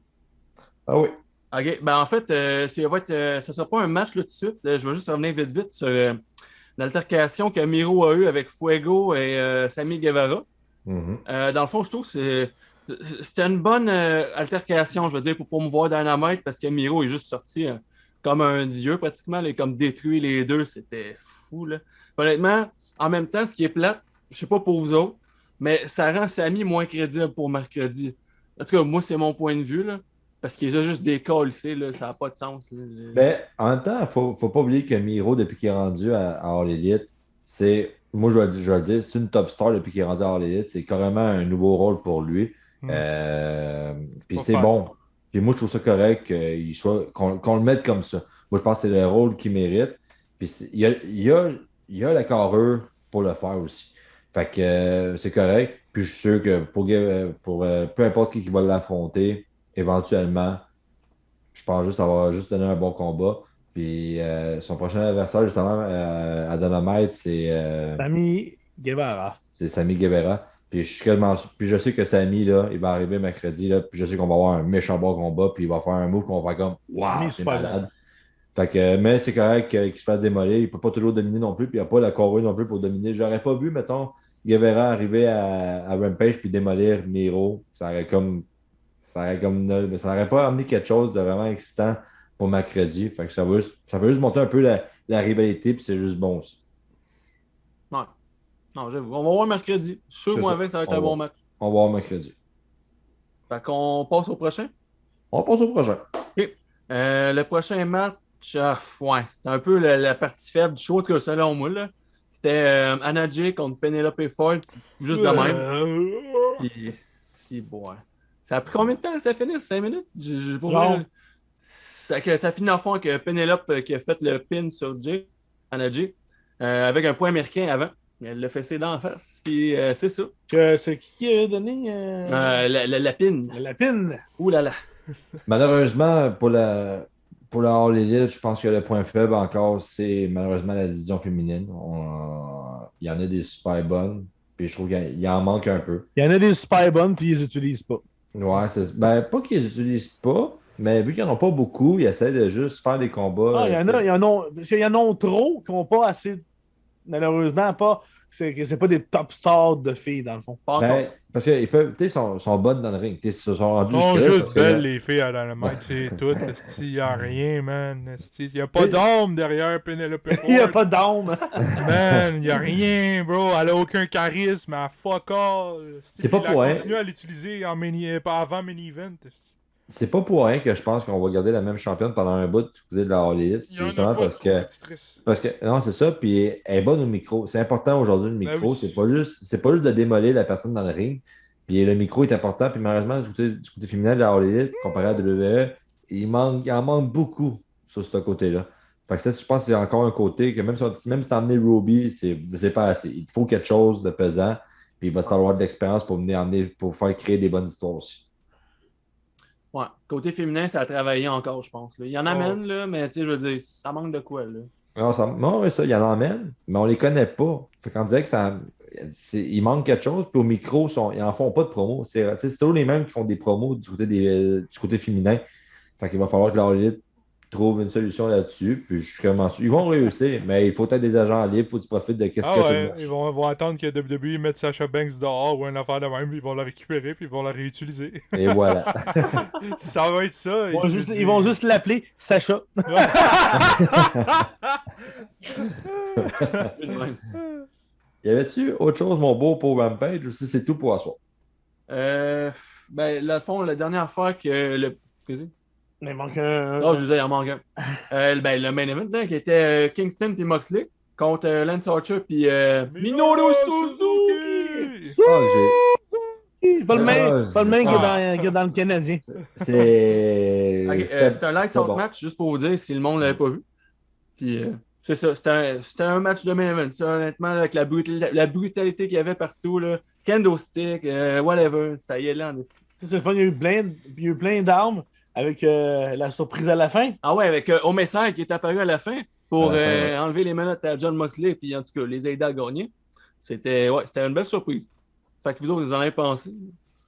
Ah oui. OK. Ben en fait, ça sera pas un match là tout de suite. Je vais juste revenir vite sur altercation que Miro a eue avec Fuego et Sammy Guevara. Dans le fond, je trouve que c'était une bonne altercation, je veux dire, pour promouvoir Dynamite parce que Miro est juste sorti comme un dieu pratiquement, là, comme détruit les deux. C'était fou. Là. Honnêtement, en même temps, ce qui est plate, je sais pas pour vous autres, mais ça rend Sammy moins crédible pour mercredi. En tout cas, moi, c'est mon point de vue. Là. Parce qu'ils ont juste des calls, là, ça n'a pas de sens. Là. Ben, en même temps, il ne faut pas oublier que Miro, depuis qu'il est rendu à All Elite, moi je vais le dire, c'est une top star depuis qu'il est rendu à All Elite. C'est carrément un nouveau rôle pour lui. Puis c'est bon. Puis moi, je trouve ça correct qu'on le mette comme ça. Moi, je pense que c'est le rôle qu'il mérite. Puis il y a la carrure pour le faire aussi. Fait que c'est correct. Puis je suis sûr que pour peu importe qui va l'affronter, éventuellement, je pense juste avoir juste donné un bon combat. Puis son prochain adversaire, justement, à Dynamite, Sammy Guevara. C'est Sammy Guevara. Puis je sais que Sammy, là, il va arriver mercredi, là, puis je sais qu'on va avoir un méchant bon combat, puis il va faire un move qu'on va faire comme waouh, c'est malade. Fait que, mais c'est correct qu'il se fasse démolir. Il ne peut pas toujours dominer non plus, puis il n'y a pas la carrure non plus pour dominer. J'aurais pas vu, mettons, Guevara arriver à Rampage puis démolir Miro. Ça n'aurait pas amené quelque chose de vraiment excitant pour mercredi. Fait que ça va juste monter un peu la rivalité, puis c'est juste bon aussi. Ouais. Non, j'avoue. On va voir mercredi. Je suis sûr, moi, avec, ça va être un bon match. On va voir mercredi. Fait qu'on passe au prochain? On passe au prochain. OK. Le prochain match, ouais, c'était un peu la partie faible du show, que selon moi, là. C'était Anna Jay contre Penelope Ford, juste de même. Puis, si, bon. Ça a pris combien de temps que ça finisse? 5 minutes? Ça finit en fond avec Penelope qui a fait le pin sur Jay, Anna Jay, avec un point américain avant. Elle l'a fessé d'en face. Puis c'est ça. C'est qui a donné la pin. La pin. Ouh là là. Malheureusement, pour la All Elite, je pense que le point faible encore, c'est malheureusement la division féminine. Il y en a des super bonnes, puis je trouve qu'il en manque un peu. Il y en a des super bonnes, puis ils les utilisent pas. Ouais, pas qu'ils les utilisent pas, mais vu qu'ils n'en ont pas beaucoup, ils essaient de juste faire des combats. Il y en a trop qui n'ont pas assez. Malheureusement, pas. C'est pas des top stars de filles, dans le fond. Parce qu'ils peuvent, tu sais, sont bonnes dans le ring. Ils sont rendus juste belles, les filles à Dynamite, c'est tout. Il n'y a rien, man. Il n'y a pas d'âme derrière Penelope Ford. Il n'y a pas d'âme. Man, il n'y a rien, bro. Elle a aucun charisme. Elle fuck all. C'est pas pour rien. Elle continue à l'utiliser avant main event. C'est pas pour rien que je pense qu'on va garder la même championne pendant un bout du côté de la All Elite. C'est justement parce que. Non, c'est ça. Puis elle est bonne au micro. C'est important aujourd'hui le micro. Oui. C'est pas juste de démolir la personne dans le ring. Puis le micro est important. Puis malheureusement, du côté féminin de la All Elite, comparé à WWE, il en manque beaucoup sur ce côté-là. Fait que ça, je pense que c'est encore un côté que même si t'as emmené Ruby, c'est pas assez. Il faut quelque chose de pesant. Puis il va te falloir de l'expérience pour faire créer des bonnes histoires aussi. Ouais, côté féminin, ça a travaillé encore, je pense. Là. Il y en amène, là, mais tu sais, je veux dire, ça manque de quoi, là. Non, ça, il y en amène, mais on les connaît pas. Fait qu'on dirait que il manque quelque chose, puis au micro, ils en font pas de promo. C'est toujours les mêmes qui font des promos du côté féminin. Fait qu'il va falloir que l'Elite trouve une solution là-dessus, puis je suis vraiment sûr. Ils vont réussir, mais il faut être des agents libres, il faut que tu profites de qu'est-ce que ils vont attendre que WWE mette Sasha Banks dehors ou une affaire de même, puis ils vont la récupérer, puis ils vont la réutiliser. Et voilà. Ça va être ça. Ils vont juste l'appeler Sasha. Y avait-tu autre chose, mon beau, pour Rampage, ou si c'est tout pour asseoir? Ben, le fond, la dernière fois que le. Il manque un. Non, je disais, il en manque un. Le main event, qui était Kingston et Moxley contre Lance Archer et Minoru Suzuki. Pas le même qui est dans le Canadien. C'était un light out match, juste pour vous dire si le monde ne l'avait pas vu. Puis c'est ça, c'était un match de main event. Ça, honnêtement, avec la brutalité qu'il y avait partout, là, kendo stick, whatever, ça y est là. C'est le fun, il y a eu plein d'armes. Avec la surprise à la fin. Ah ouais, avec Omesai qui est apparu à la fin pour enlever les menottes à John Moxley et en tout cas les aider à gagner. C'était une belle surprise. Fait que vous autres, vous en avez pensé?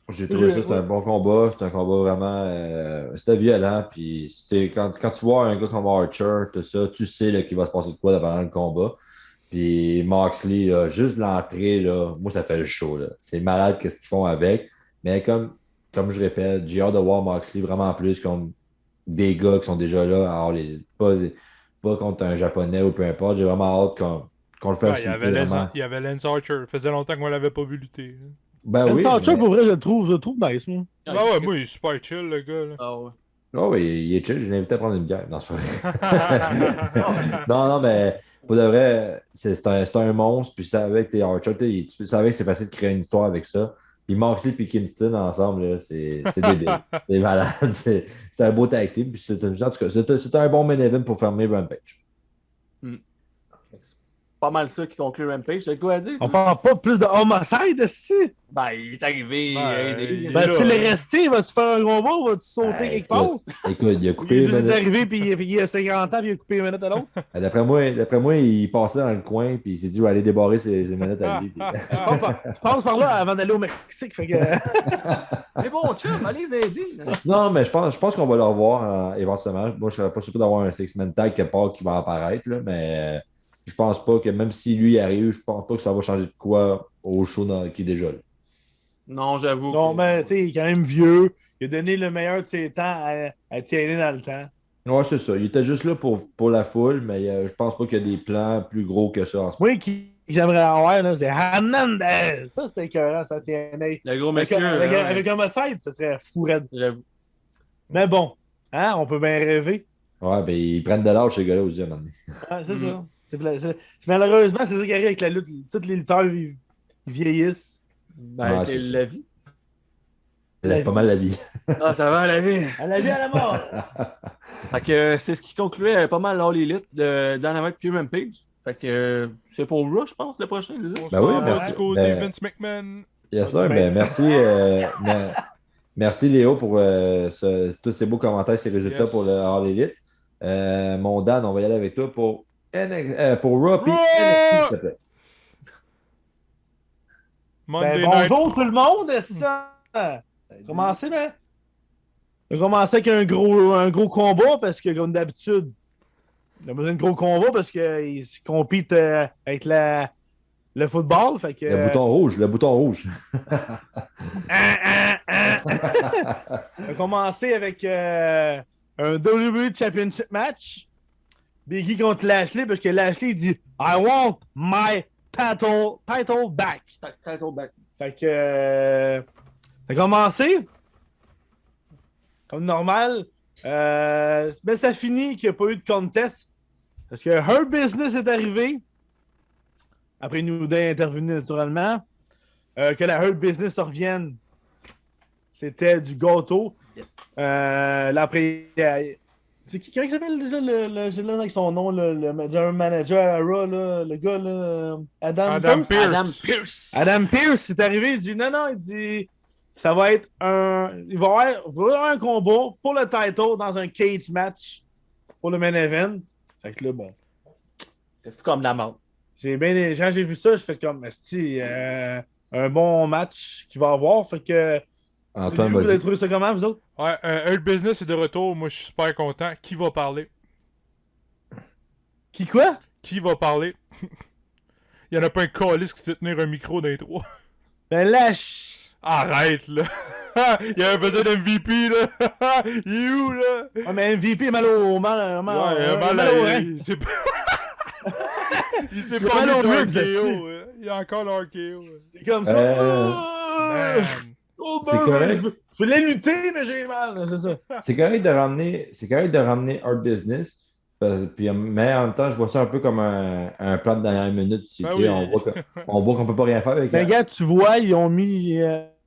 J'ai trouvé ça, c'était un bon combat. C'était un combat vraiment... c'était violent. Puis quand tu vois un gars comme Archer, tout ça, tu sais qu'il va se passer de quoi pendant le combat. Puis Moxley, là, juste l'entrée, là, moi, ça fait le show. Là. C'est malade qu'est-ce qu'ils font avec. Mais comme je répète, j'ai hâte de voir Moxley vraiment plus comme des gars qui sont déjà là. Alors, pas contre un Japonais ou peu importe. J'ai vraiment hâte qu'on le fasse lutter vraiment. Il y avait Lance Archer. Ça faisait longtemps qu'on l'avait pas vu lutter. Ben oui. Archer, pour vrai, je le trouve nice, moi. Ah ouais, moi, il est super chill, le gars. Là. Ah ouais. Oh, oui, il est chill. Je l'ai invité à prendre une bière. Non, c'est pas vrai. Non, mais pour de vrai, c'est un monstre. Puis ça, avec tes Archer, tu savais que c'est facile de créer une histoire avec ça. Puis Moxley et Kingston ensemble, là, c'est débile. C'est malade. C'est un beau tag team. Puis en tout cas, c'est un bon main event pour fermer Rampage. Pas mal ça qui conclut Rampage. T'as quoi à dire? On parle pas plus de homicide, est-ce? Ben, il est arrivé. il est Ben, là. tu l'es resté, vas-tu faire un combat ou vas-tu sauter quelque part? Écoute, il a Il coupé est une juste minute. arrivé, puis il a 50 ans, puis il a coupé une minute à l'autre. D'après moi, il passait dans le coin, puis il s'est dit, il va aller débarrer ses manettes à lui. Puis... Je passe par là avant d'aller au Mexique, fait que... Mais bon, chum, allez les aider. Non, mais je pense qu'on va le revoir éventuellement. Moi, je ne serais pas surpris d'avoir un six-man tag quelque part qui va apparaître, là, mais je pense pas que même si lui arrive, je pense pas que ça va changer de quoi au show qui est déjà là. Non, j'avoue. Non, que- mais tu sais, il est quand même vieux. Il a donné le meilleur de ses temps à TNA dans le temps. Ouais, c'est ça. Il était juste là pour la foule, mais je pense pas qu'il y a des plans plus gros que ça en ce moment. Moi, qui j'aimerais avoir, là, c'est Hernandez. Ça, c'était écœurant, ça, TNA. Le gros Avec, monsieur. avec Homicide, ça serait fou raide. J'avoue. Mais bon, hein, on peut bien rêver. Ouais, ben ils prennent de l'âge, ces gars-là, aussi, à un moment donné. Ouais, c'est ça. Malheureusement, c'est ça qui arrive avec la lutte. Tous les lutteurs ils vieillissent. Ben, Ouais, c'est c'est la vie. C'est pas mal la vie. Ah, ça va, la vie. À la vie, à la mort. Fait que c'est ce qui concluait pas mal All Elite de Dynamite puis Rampage. Fait que c'est pour Raw, je pense, le prochain. c'est ça? On Ben oui, s'en va merci. du côté Ben- Vince McMahon. Yes, sir. Ben, merci, merci Léo pour tous ces beaux commentaires, ces résultats Yes. pour le All Elite. Mon Dan, on va y aller avec toi pour Raw puis Raw! NXT, s'il te plaît. Monday Ben, Night. bonjour tout le monde, est-ce que commencez, ben? On va commencer avec un gros combat parce que, comme d'habitude, il a besoin de gros combats parce qu'il compite avec le football. Fait que, Le bouton rouge, le bouton rouge. On va commencer avec un WWE Championship match. Biggie contre Lashley parce que Lashley dit I want my title back. Title back. Fait que ça a commencé comme normal. Mais ça finit qu'il n'y a pas eu de contest parce que Her Business est arrivé. Après New Day est intervenu naturellement. Que la Hurt Business revienne. C'était du gâteau. Yes. Là, après, c'est qui s'appelle déjà j'ai là avec son nom, le general manager à Raw, là, le gars, là, Adam Pearce. Pearce. Adam Pearce. Adam Pearce est arrivé, il dit non, il dit ça va être il va y avoir un combat pour le title dans un cage match pour le main event. Fait que là, bon. C'est fou comme la mort. Quand j'ai vu ça, je fais comme esti, un bon match qu'il va avoir. Fait que Antoine, vous avez vas-y. trouvé ça comment, vous autres? Ouais, Hurt Business est de retour. Moi, je suis super content. Qui va parler? Qui quoi? Qui va parler? Il y en a pas un calice qui sait tenir un micro dans les trois. Ben lâche! Arrête, là! Il y avait besoin d'MVP, là! Il est où, là? Ouais, mais MVP mal au mal, Ouais, mal au rein. il s'est pas... il s'est Il a pas mal mis au du ribs, RKO. Il y a encore l'RKO. C'est comme ça. Man. Oh, C'est correct. Je voulais lutter, mais j'ai mal, c'est ça. C'est correct de ramener Art Business, mais en même temps, je vois ça un peu comme un plan de dernière minute. Ben Ok, oui. on voit qu'on peut pas rien faire avec Ben, elle. regarde, tu vois, ils ont mis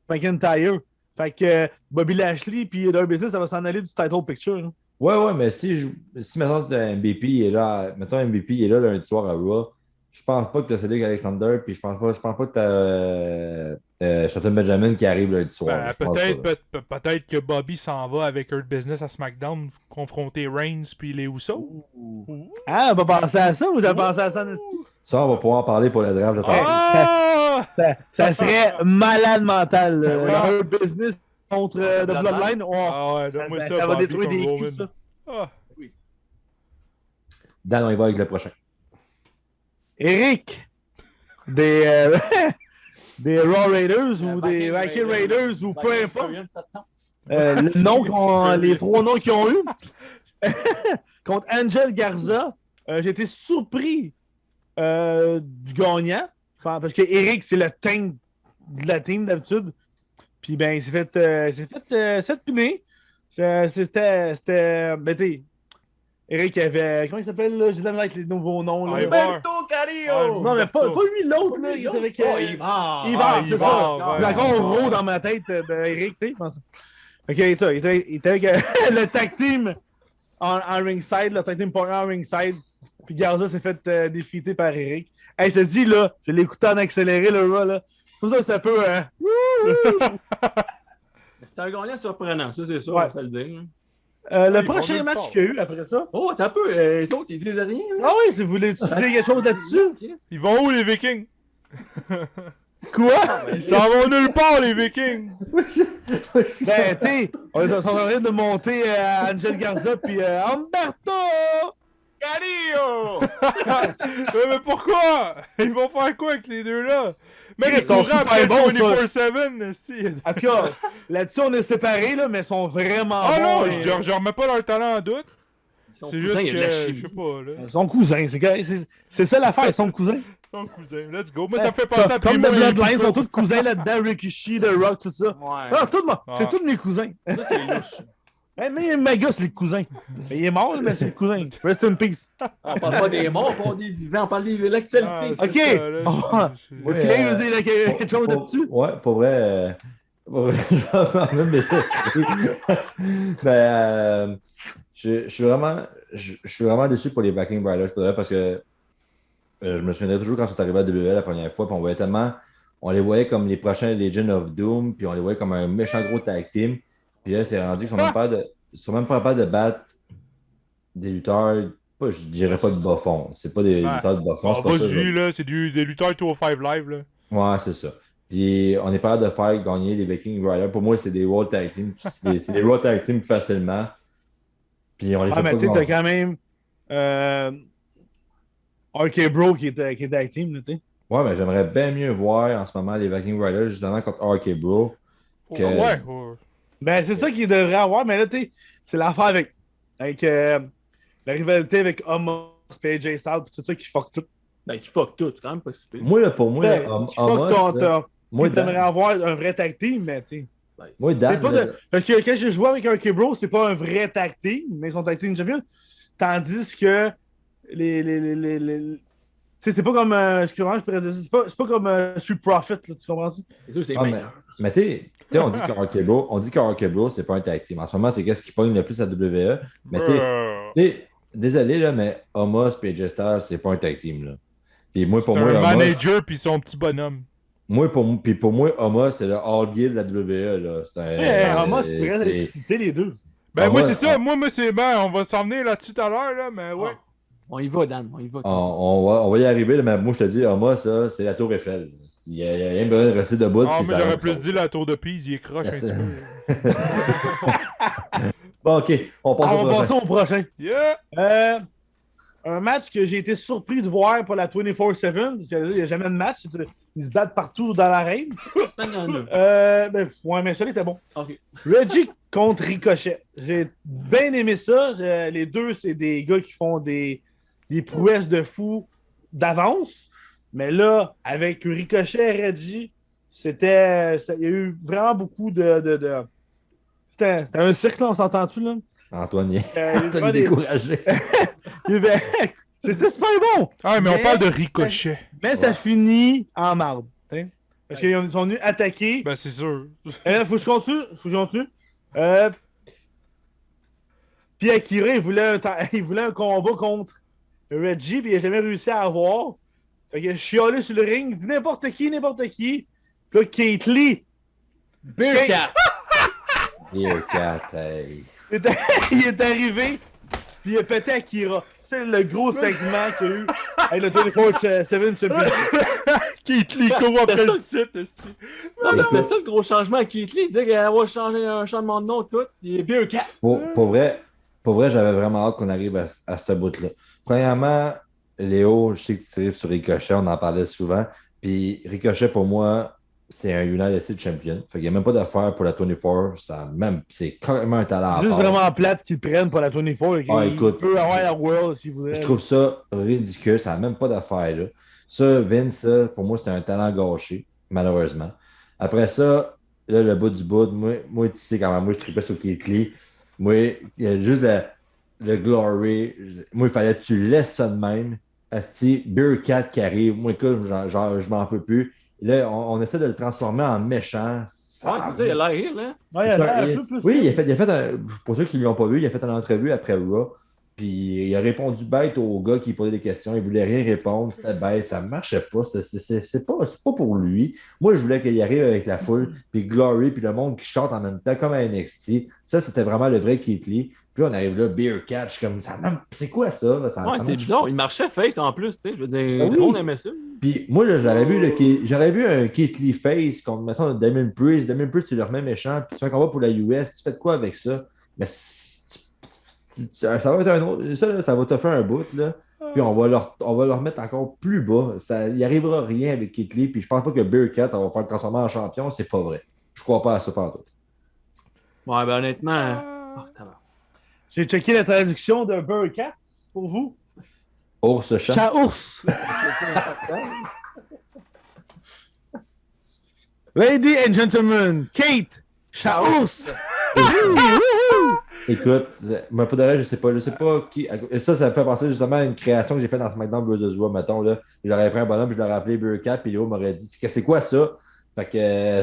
McIntyre. Fait que Bobby Lashley puis leur business, ça va s'en aller du title picture. Là. Ouais, mais si mettons MVP est là, MVP est là lundi soir à Raw, je pense pas que tu as Cédric Alexander, puis je pense pas que tu as Shelton Benjamin qui arrive lundi soir. Ben, Je pense peut-être que Bobby s'en va avec Hurt Business à SmackDown confronter Reigns puis les Usos. Ah, on va penser à ça ou t'as pensé à ça, Nasty? Ça, on va pouvoir en parler pour le draft de tantôt. Ah! Ça serait malade mental. oui. Leur business contre The Bloodline. Oh, Ah ouais, ça, donne-moi ça- ça, ça va Bobby détruire contre des Roman. culs, ça. Ah. Dan, on y va avec le prochain. Eric, des, des Raw Raiders ou des Viking Raiders ou peu importe. Le nom les 3 noms qu'ils ont eu contre Angel Garza, j'ai été surpris du gagnant parce que Eric, c'est le tank de la team d'habitude. Puis ben, il s'est fait piner. C'était. Eric avait. Comment il s'appelle là? J'ai de la misère avec les nouveaux noms. Là. Alberto Carrillo! Non, mais pas lui, l'autre, là. Il était avec. Ivar, c'est ça. Il y a encore un rond dans ma tête d'Eric, tu sais. Ok, il était avec le tag team en ringside, le tag team partner en ringside. Puis Garza s'est fait défiter par Eric. Hey, je te dis, là, je l'ai écouté en accéléré, le Raw, là. Tout ça, ça peut. C'était un gagnant surprenant, ça, c'est sûr, Ouais. on va se le dire. Le ils prochain vont match nulle part. qu'il y a eu après ça. Oh, t'as un peu, les autres, ils disent rien. Là. Ah oui, si vous voulez dire quelque chose là-dessus. Ils vont où, les Vikings? Quoi? Ils s'en vont nulle part, les Vikings! Ben, t'es, on est en train de monter Angel Garza puis Humberto! Carrillo! Mais pourquoi? Ils vont faire quoi avec les deux-là? Mec, Ils sont super bons, ça. 24/7, esti. En tout cas, là-dessus, on est séparés, là, mais ils sont vraiment Ah bons. non, je remets pas leur talent en doute. Son C'est cousin, juste il a de que, la je chimie. sais pas, là. Ils sont cousins, c'est ça l'affaire, ils sont cousins. Son cousin, let's go. Moi, ça me fait penser à Comme Primo The et Bloodline, ils Rico. sont tous cousins là-dedans, Rikishi, The Rock, tout ça. Ouais. Ah, Ah. c'est tous mes cousins. Ça, c'est louche. Hey, mais Maga, c'est les cousins. Il est mort, mais c'est le cousin. Rest in peace. On parle pas des morts, on parle des vivants, on parle de Ah, l'actualité. c'est Ok. ça, là, Ah. je- Est-ce qu'il a osé quelque chose là-dessus? Ouais, pour vrai. Mais ben, je suis vraiment déçu pour les Viking Riders pour vrai, parce que je me souviendrai toujours quand ils sont arrivés à WWE la première fois, puis on voyait tellement. On les voyait comme les prochains Legion of Doom, puis on les voyait comme un méchant gros tag team. Puis là, c'est rendu qu'ils sont même pas capables de battre des lutteurs. Je dirais pas de bas fond. C'est pas des Ouais. lutteurs de bas fond. Bon, c'est pas ça, vas-y, là, c'est des lutteurs 205 live, là. Ouais, c'est ça. Puis on est pas capable de faire gagner les Viking Riders. Pour moi, c'est des World Tag Team. C'est des World Tag Team facilement. Puis on les Ah, fait mais pas tu sais, t'as gagner. quand même RK Bro qui est tag team, là, tu sais. Ouais, mais j'aimerais bien mieux voir en ce moment les Viking Riders justement contre RK Bro. Que- Ouais, Ben, c'est ça qu'il devrait avoir, mais là, tu sais, c'est l'affaire avec la rivalité avec Homos, PJ Styles, pis tout ça qui fuck tout. Ben, qui fuck tout, c'est quand même pas si pire. Moi, là, pour moi, Ben, là, qui fuck ton. moi, Tu aimerais avoir un vrai tag team, mais tu sais. moi, Dan, C'est pas là, de... Parce que quand j'ai joué avec RK Bro, c'est pas un vrai tag team, mais ils sont tag team champions. Tandis que tu sais, c'est pas comme. Excuse-moi, je pourrais dire ça, c'est pas comme Street Profit, là, tu comprends-tu? C'est sûr, c'est Ah, meilleur. mais tu sais, on dit que RK Bro, c'est pas un tag team. En ce moment, c'est qu'est-ce qui pogne le plus à WWE. Mais t'sais, désolé, là, mais Homos et AJ Styles, c'est pas un tag team, là. Puis moi, pour c'est moi, un Homos, manager puis son petit bonhomme. pour moi, Homos, c'est le All Guild de la WWE, là. C'est un. Ouais, Homos, c'est vrai, c'est- tu sais, les deux. Ben, Ah moi, ouais, c'est ça. ah. Moi, c'est ben, on va s'en venir là-dessus tout à l'heure, là, mais ouais. On y va, Dan, on y va. on va y arriver, là, mais moi, je te dis, Homos, ça, c'est la Tour Eiffel. Il y a rien besoin de rester debout. Ah, puis mais ça j'aurais rentre plus pas. dit la tour de Pise, il est croche un petit peu. Bon, OK, on passe au On va prochain. passer au prochain. Yeah! Un match que j'ai été surpris de voir pour la 24/7, parce qu'il n'y a jamais de match. Ils se battent partout dans l'arène. Semaine, il y en a. Ouais, mais celui était bon. Ok. Reggie contre Ricochet. J'ai bien aimé ça. Les deux, c'est des gars qui font des prouesses de fou d'avance. Mais là, avec Ricochet et Reggie, il y a eu vraiment beaucoup de... C'était un cirque, là, on s'entend-tu, là? Antoine, il est Il y a eu vraiment des- découragé. il y avait- C'était super bon! Ah, mais on Mais- parle de ricochet. Mais ça finit en marde. T'sais. Parce qu'ils sont venus attaquer. Ben, c'est sûr. Faut que je continue. Puis Akira, il voulait un combat contre Reggie, puis il n'a jamais réussi à avoir. Fait qu'il a chialé sur le ring, il dit n'importe qui. Puis là, Kate Lee, Bearcat! Here, cat, hey. il est arrivé, puis il a pété Akira. C'est le gros segment qu'il y a eu avec le 24/7 Championship. Keith Lee court après ça. le site, esti. Non, mais c'était ça le gros changement à Keith Lee. Il disait qu'elle allait changer un changement de nom, tout. Il est Bearcat. Pour vrai, j'avais vraiment hâte qu'on arrive à ce bout-là. Premièrement, Léo, je sais que tu tripes sur Ricochet, on en parlait souvent. Puis Ricochet, pour moi, c'est un United States Champion. Fait qu'il n'y a même pas d'affaire pour la 24. C'est carrément un talent à Juste part. vraiment plate qu'ils prennent pour la 24. Ah, Il écoute, peut avoir la World s'il voudrait. je trouve ça ridicule. Ça n'a même pas d'affaire là. Ça, Vince, ça, pour moi, c'était un talent gâché, malheureusement. Après ça, là, le bout du bout, moi tu sais comment moi, je tripais sur Keith Lee. Moi, il y a juste le glory. Moi, il fallait que tu laisses ça de même. Asti, Bearcat qui arrive. Moi, écoute, genre, je m'en peux plus. Et là, on essaie de le transformer en méchant. Ouais, c'est ça, il a l'air rire, là. Ouais, il a l'air un peu plus. Oui, il a fait pour ceux qui ne l'ont pas vu, il a fait une entrevue après Raw. Puis il a répondu bête au gars qui posait des questions. Il voulait rien répondre. C'était bête. Ça ne marchait pas. C'est pas pour lui. Moi, je voulais qu'il arrive avec la foule, puis Glory, puis le monde qui chante en même temps, comme à NXT. Ça, c'était vraiment le vrai Keith Lee. Puis là, on arrive là, Beer Catch, comme ça. C'est quoi ça? Ouais, c'est bizarre. Il marchait face en plus, tu sais. Je veux dire, oui. on aimait ça. Puis moi, là, j'aurais vu un Keith Lee face contre, mettons, Damien Priest. Damien Priest, tu le remets méchant, puis tu fais un combat pour la US. Tu fais de quoi avec ça? Mais ça va être un autre. Ça va te faire un bout, là. Puis on va le remettre encore plus bas. Il n'y arrivera rien avec Keith Lee. Puis je pense pas que Bearcat, ça va faire le transformer en champion. C'est pas vrai. Je crois pas à ça par tout. Ouais, ben honnêtement. J'ai checké la traduction de Bearcat pour vous. Ours chat. Chat-ours. Ladies and gentlemen, Kate, chat-ours. Écoute, mais pour de vrai, je sais pas qui. Ça me fait penser justement à une création que j'ai faite dans SmackDown Bros. Raw, mettons. Là. J'aurais pris un bonhomme, je l'aurais appelé Bearcat, puis Léo m'aurait dit c'est quoi ça? Fait que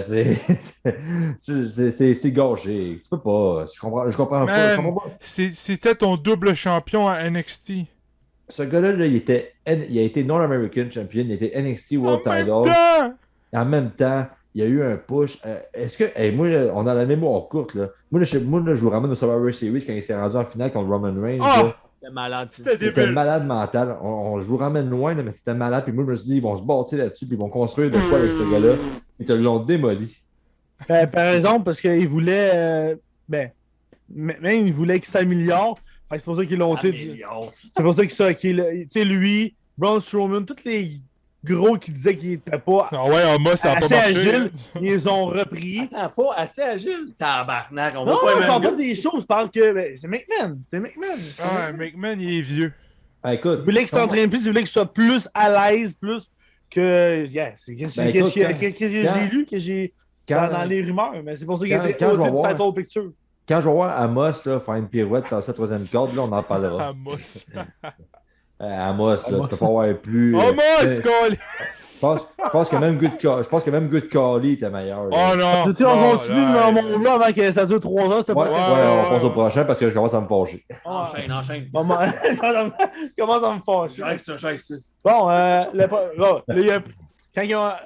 c'est gâché. Tu peux pas. Je comprends pas. C'était ton double champion à NXT. Ce gars-là, là, il a été North American Champion, il a été NXT World Title. En même temps, il y a eu un push. Est-ce que. Moi, là, on a la mémoire courte. Là. Moi, je vous ramène au Survivor Series quand il s'est rendu en finale contre Roman Reigns. C'était malade. C'était malade mental. Je vous ramène loin, là, mais c'était malade. Puis moi, je me suis dit, ils vont se bâtir là-dessus, puis ils vont construire de quoi avec ce gars-là. Ils te l'ont démoli. Par exemple, parce qu'ils voulaient. Même ils voulaient qu'il s'améliore. C'est pour ça qu'ils l'ont. C'est pour ça qu'il lui, Braun Strowman, tous les gros qui disaient qu'il n'était pas ça a pas assez marché. agile, ils les ont repris. Attends, pas assez agile? Tabarnak, on va Non, pas je parle pas des choses, je parle que c'est McMahon. C'est McMahon. Ah, McMahon, il est vieux. Écoute, Il voulait qu'il s'entraîne plus, il voulait qu'il soit plus à l'aise, plus que. C'est ce que j'ai lu, que j'ai dans les rumeurs, mais c'est pour ça qu'il était au-dessus du Title Picture. Quand je vais voir Amos là, faire une pirouette dans sa troisième corde, là, on en parlera. Amos. Amos, là, tu peux pas avoir plus. Amos, Colin! Je pense que même Good Cali était meilleur. Là. Oh non! Tu on continue dans mon monde avant que ça dure 3 heures, c'était Ouais, pas on passe au prochain parce que je commence à me fâcher. Enchaîne. Comment ça me fâche? J'aille ça. Bon, quand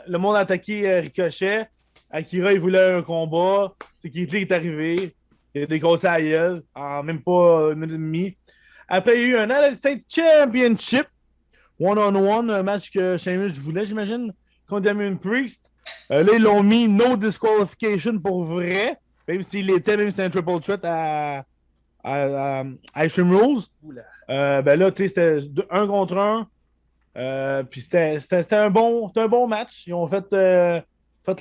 le monde a attaqué Ricochet, Akira, il voulait un combat. C'est Keith Lee qui est arrivé. Il a dégrossé à la gueule en même pas une minute et demie. Après, il y a eu un United States Championship one-on-one, un match que Sheamus voulait, j'imagine, contre Damien Priest. Là, ils l'ont mis no disqualification pour vrai, même s'il était, même si c'est un triple threat à Extreme Rules. Ben là, tu sais, c'était 1 contre 1. Puis c'était un bon match. Ils ont fait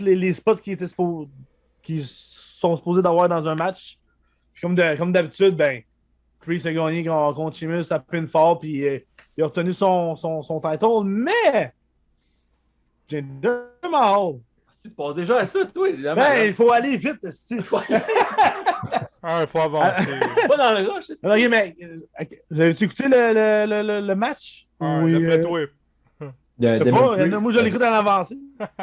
les spots qui sont supposés d'avoir dans un match. Puis comme d'habitude, ben, Priest a gagné contre Sheamus à pinfall, puis il a retenu son title, mais Jinder Mahal. Tu passes déjà à ça, toi. Ben, il faut aller vite, il faut avancer. Pas dans le rush. Ok, mais vous avez-tu écouté le match? Oui. D'après toi. Moi, je l'écoute en avancée.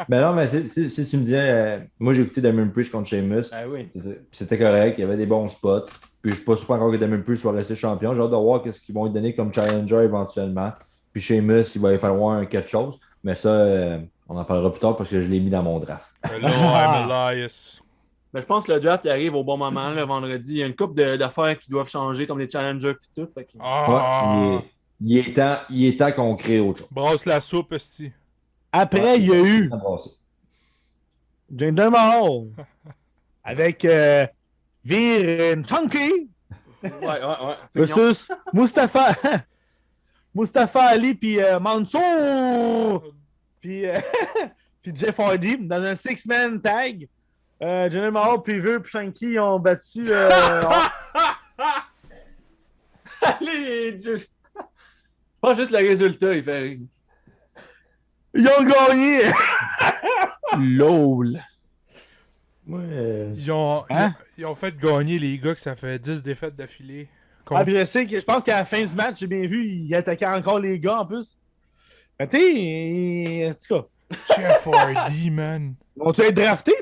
Ben non, mais si tu me disais, moi j'ai écouté Damien Priest contre Sheamus, c'était correct, il y avait des bons spots. Puis je suis pas super encore que Damien Priest soit resté champion. J'ai hâte de voir ce qu'ils vont lui donner comme challenger éventuellement. Puis Sheamus, il va y falloir quelque chose. Mais ça, on en parlera plus tard parce que je l'ai mis dans mon draft. Hello, I'm Elias. Ben, je pense que le draft il arrive au bon moment, le vendredi. Il y a une couple d'affaires qui doivent changer, comme les challengers et tout. Fait que... Il est temps qu'on crée autre chose. Brasse la soupe, esti. Après, il y a eu Jinder Mahal avec Veer Chunky versus Mustafa Mustafa Ali puis Mansour puis puis Jeff Hardy dans un 6-man tag. Jinder Mahal, Piver puis Shanky ont battu. Allez, pas juste le résultat, il fait. Ils ont gagné! LOL. Ouais. Ils ont Hein? ils ont fait gagner les gars que ça fait 10 défaites d'affilée. Ah, puis je pense qu'à la fin du match, j'ai bien vu, il attaquait encore les gars en plus. Mais tu sais, en tout cas, Jeff Hardy, man. vont-tu être draftés?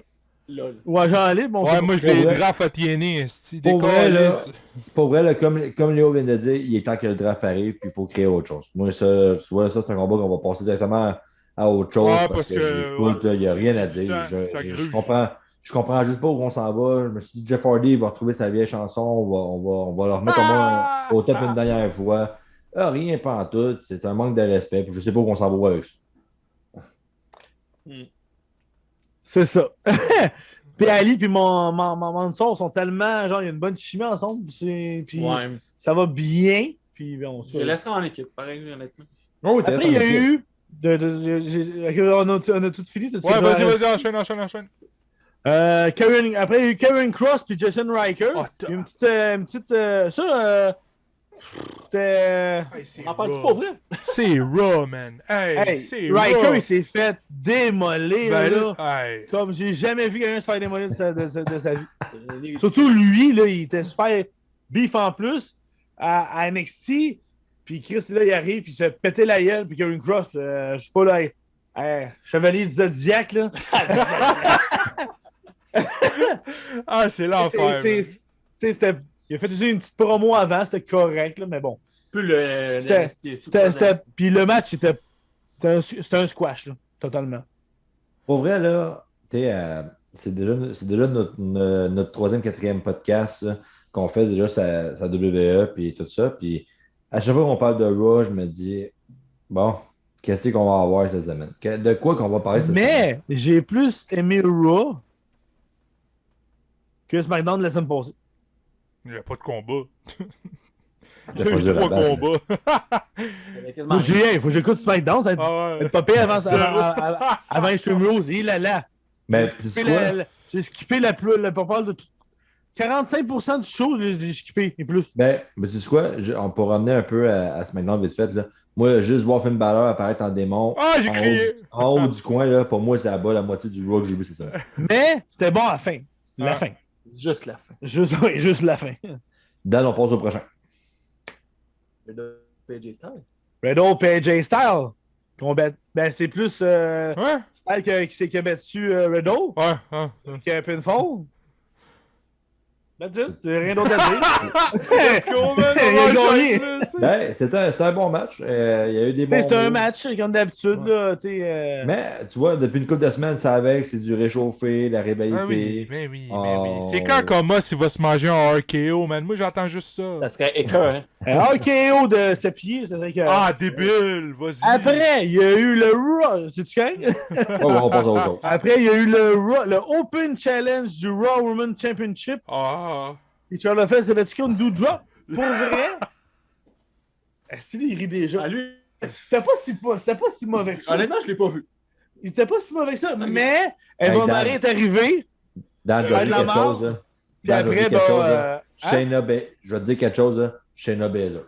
LOL. Ou agent libre? Ouais, moi, je les vrai. draft à TNA, esti. Pour vrai, là, Décalisse. Pour vrai, là, comme Léo vient de dire, il est temps que le draft arrive, puis il faut créer autre chose. Moi, ça, tu vois, ça, c'est un combat qu'on va passer directement à autre chose. Ouais, parce parce que, j'écoute, il n'y a rien à c'est du dire. temps, ça gruge. Je comprends juste pas où on s'en va. Je me suis dit, Jeff Hardy il va retrouver sa vieille chanson. On va le remettre au moins au top une dernière fois. Ah, rien, pas en tout. C'est un manque de respect. Puis je sais pas où on s'en va avec ça. C'est ça. Puis Ali puis mon Mansour sont tellement, genre, il y a une bonne chimie ensemble. Puis Ouais. ça va bien. Puis bon, Je les laisserai en équipe, pareil, honnêtement. Oh, après, il y a eu. On a tout fini. Ouais, vas-y, enchaîne. Après, il y a eu Karen Cross puis Jason Riker. Oh, Il y a une petite. C'était. Hey, c'est On en parle-tu raw. pas vrai? C'est raw, man. Hey, Hey, c'est Riker, raw. il s'est fait démolir, Ben, là. hey. Comme j'ai jamais vu quelqu'un se faire démolir de sa vie. Surtout lui, là, il était super beef en plus à NXT. Puis Chris, là, il arrive, puis il se fait péter la gueule, puis Karen Cross, je sais pas, là, Chevalier du Zodiac, là. Ah, c'est l'enfer. man. Il a fait aussi une petite promo avant, c'était correct, là, mais bon. Plus le. Puis le match, c'était un squash, là, totalement. Pour vrai, là, c'est déjà notre troisième, quatrième podcast là, qu'on fait déjà sa WWE puis tout ça. Puis à chaque fois qu'on parle de Raw, je me dis, bon, qu'est-ce qu'on va avoir cette semaine? De quoi qu'on va parler cette semaine? Mais j'ai plus aimé Raw que SmackDown de la semaine passée. Il n'y a pas de combat. Il y C'était a pas eu dur à 3 battre, combats. Moi, il faut que j'écoute SmackDown, ça va Ah ouais. être pas pire avant Extreme Rules. Il là là. Mais tu sais quoi? J'ai skippé la pas de tout. 45% du show, j'ai skippé et plus. Ben, tu sais quoi? On peut ramener un peu à SmackDown vite fait. Là. Moi, juste voir Finn Balor apparaître en démon Ah, j'ai crié. en haut du coin, là, pour moi, c'est à bas la moitié du Raw que j'ai vu, c'est ça. Mais c'était bon à la fin. La Ah. fin. Juste la fin. Juste la fin. Dan, on passe au prochain. Le PJ Styles. Riddle et AJ Styles. Ben, c'est plus Ouais, Styles qui a battu Riddle ouais. que Pinfall. That's it. J'ai rien d'autre à dire. Let's go, man. Il a On va gagné. enchaîner, Ben, c'était un bon match. Il y a eu des bons. C'était un moves. match, comme d'habitude. Là, Mais tu vois, depuis une couple de semaines, ça avec, c'est du réchauffé, la rivalité. Ah oui, mais oui, mais Oh. oui. C'est quand Comas il va se manger un RKO, man. Moi, j'entends juste ça. Ça serait écœur, hein? RKO de 7 pieds, ça serait que. Ah, débile, vas-y. Après, il y a eu le Raw. C'est-tu correct? Oh, on passe à autre chose. Après, il y a eu le Open Challenge du Raw Women's Championship. Ah, Et tu as fait, c'est battu contre Doudrop. Pour vrai? Est-ce qu'il rit déjà? Ah, lui, C'était pas si mauvais que ça. honnêtement, je l'ai pas vu. Il était pas si mauvais que ça. Mais Eva Dan. Marie est arrivée. Dan, je vais te de dire la quelque mort. chose. Là. Puis Dan, je vais te après, dire quelque chose, bah. là. Je vais te dire quelque chose. Là. Shayna Baszler.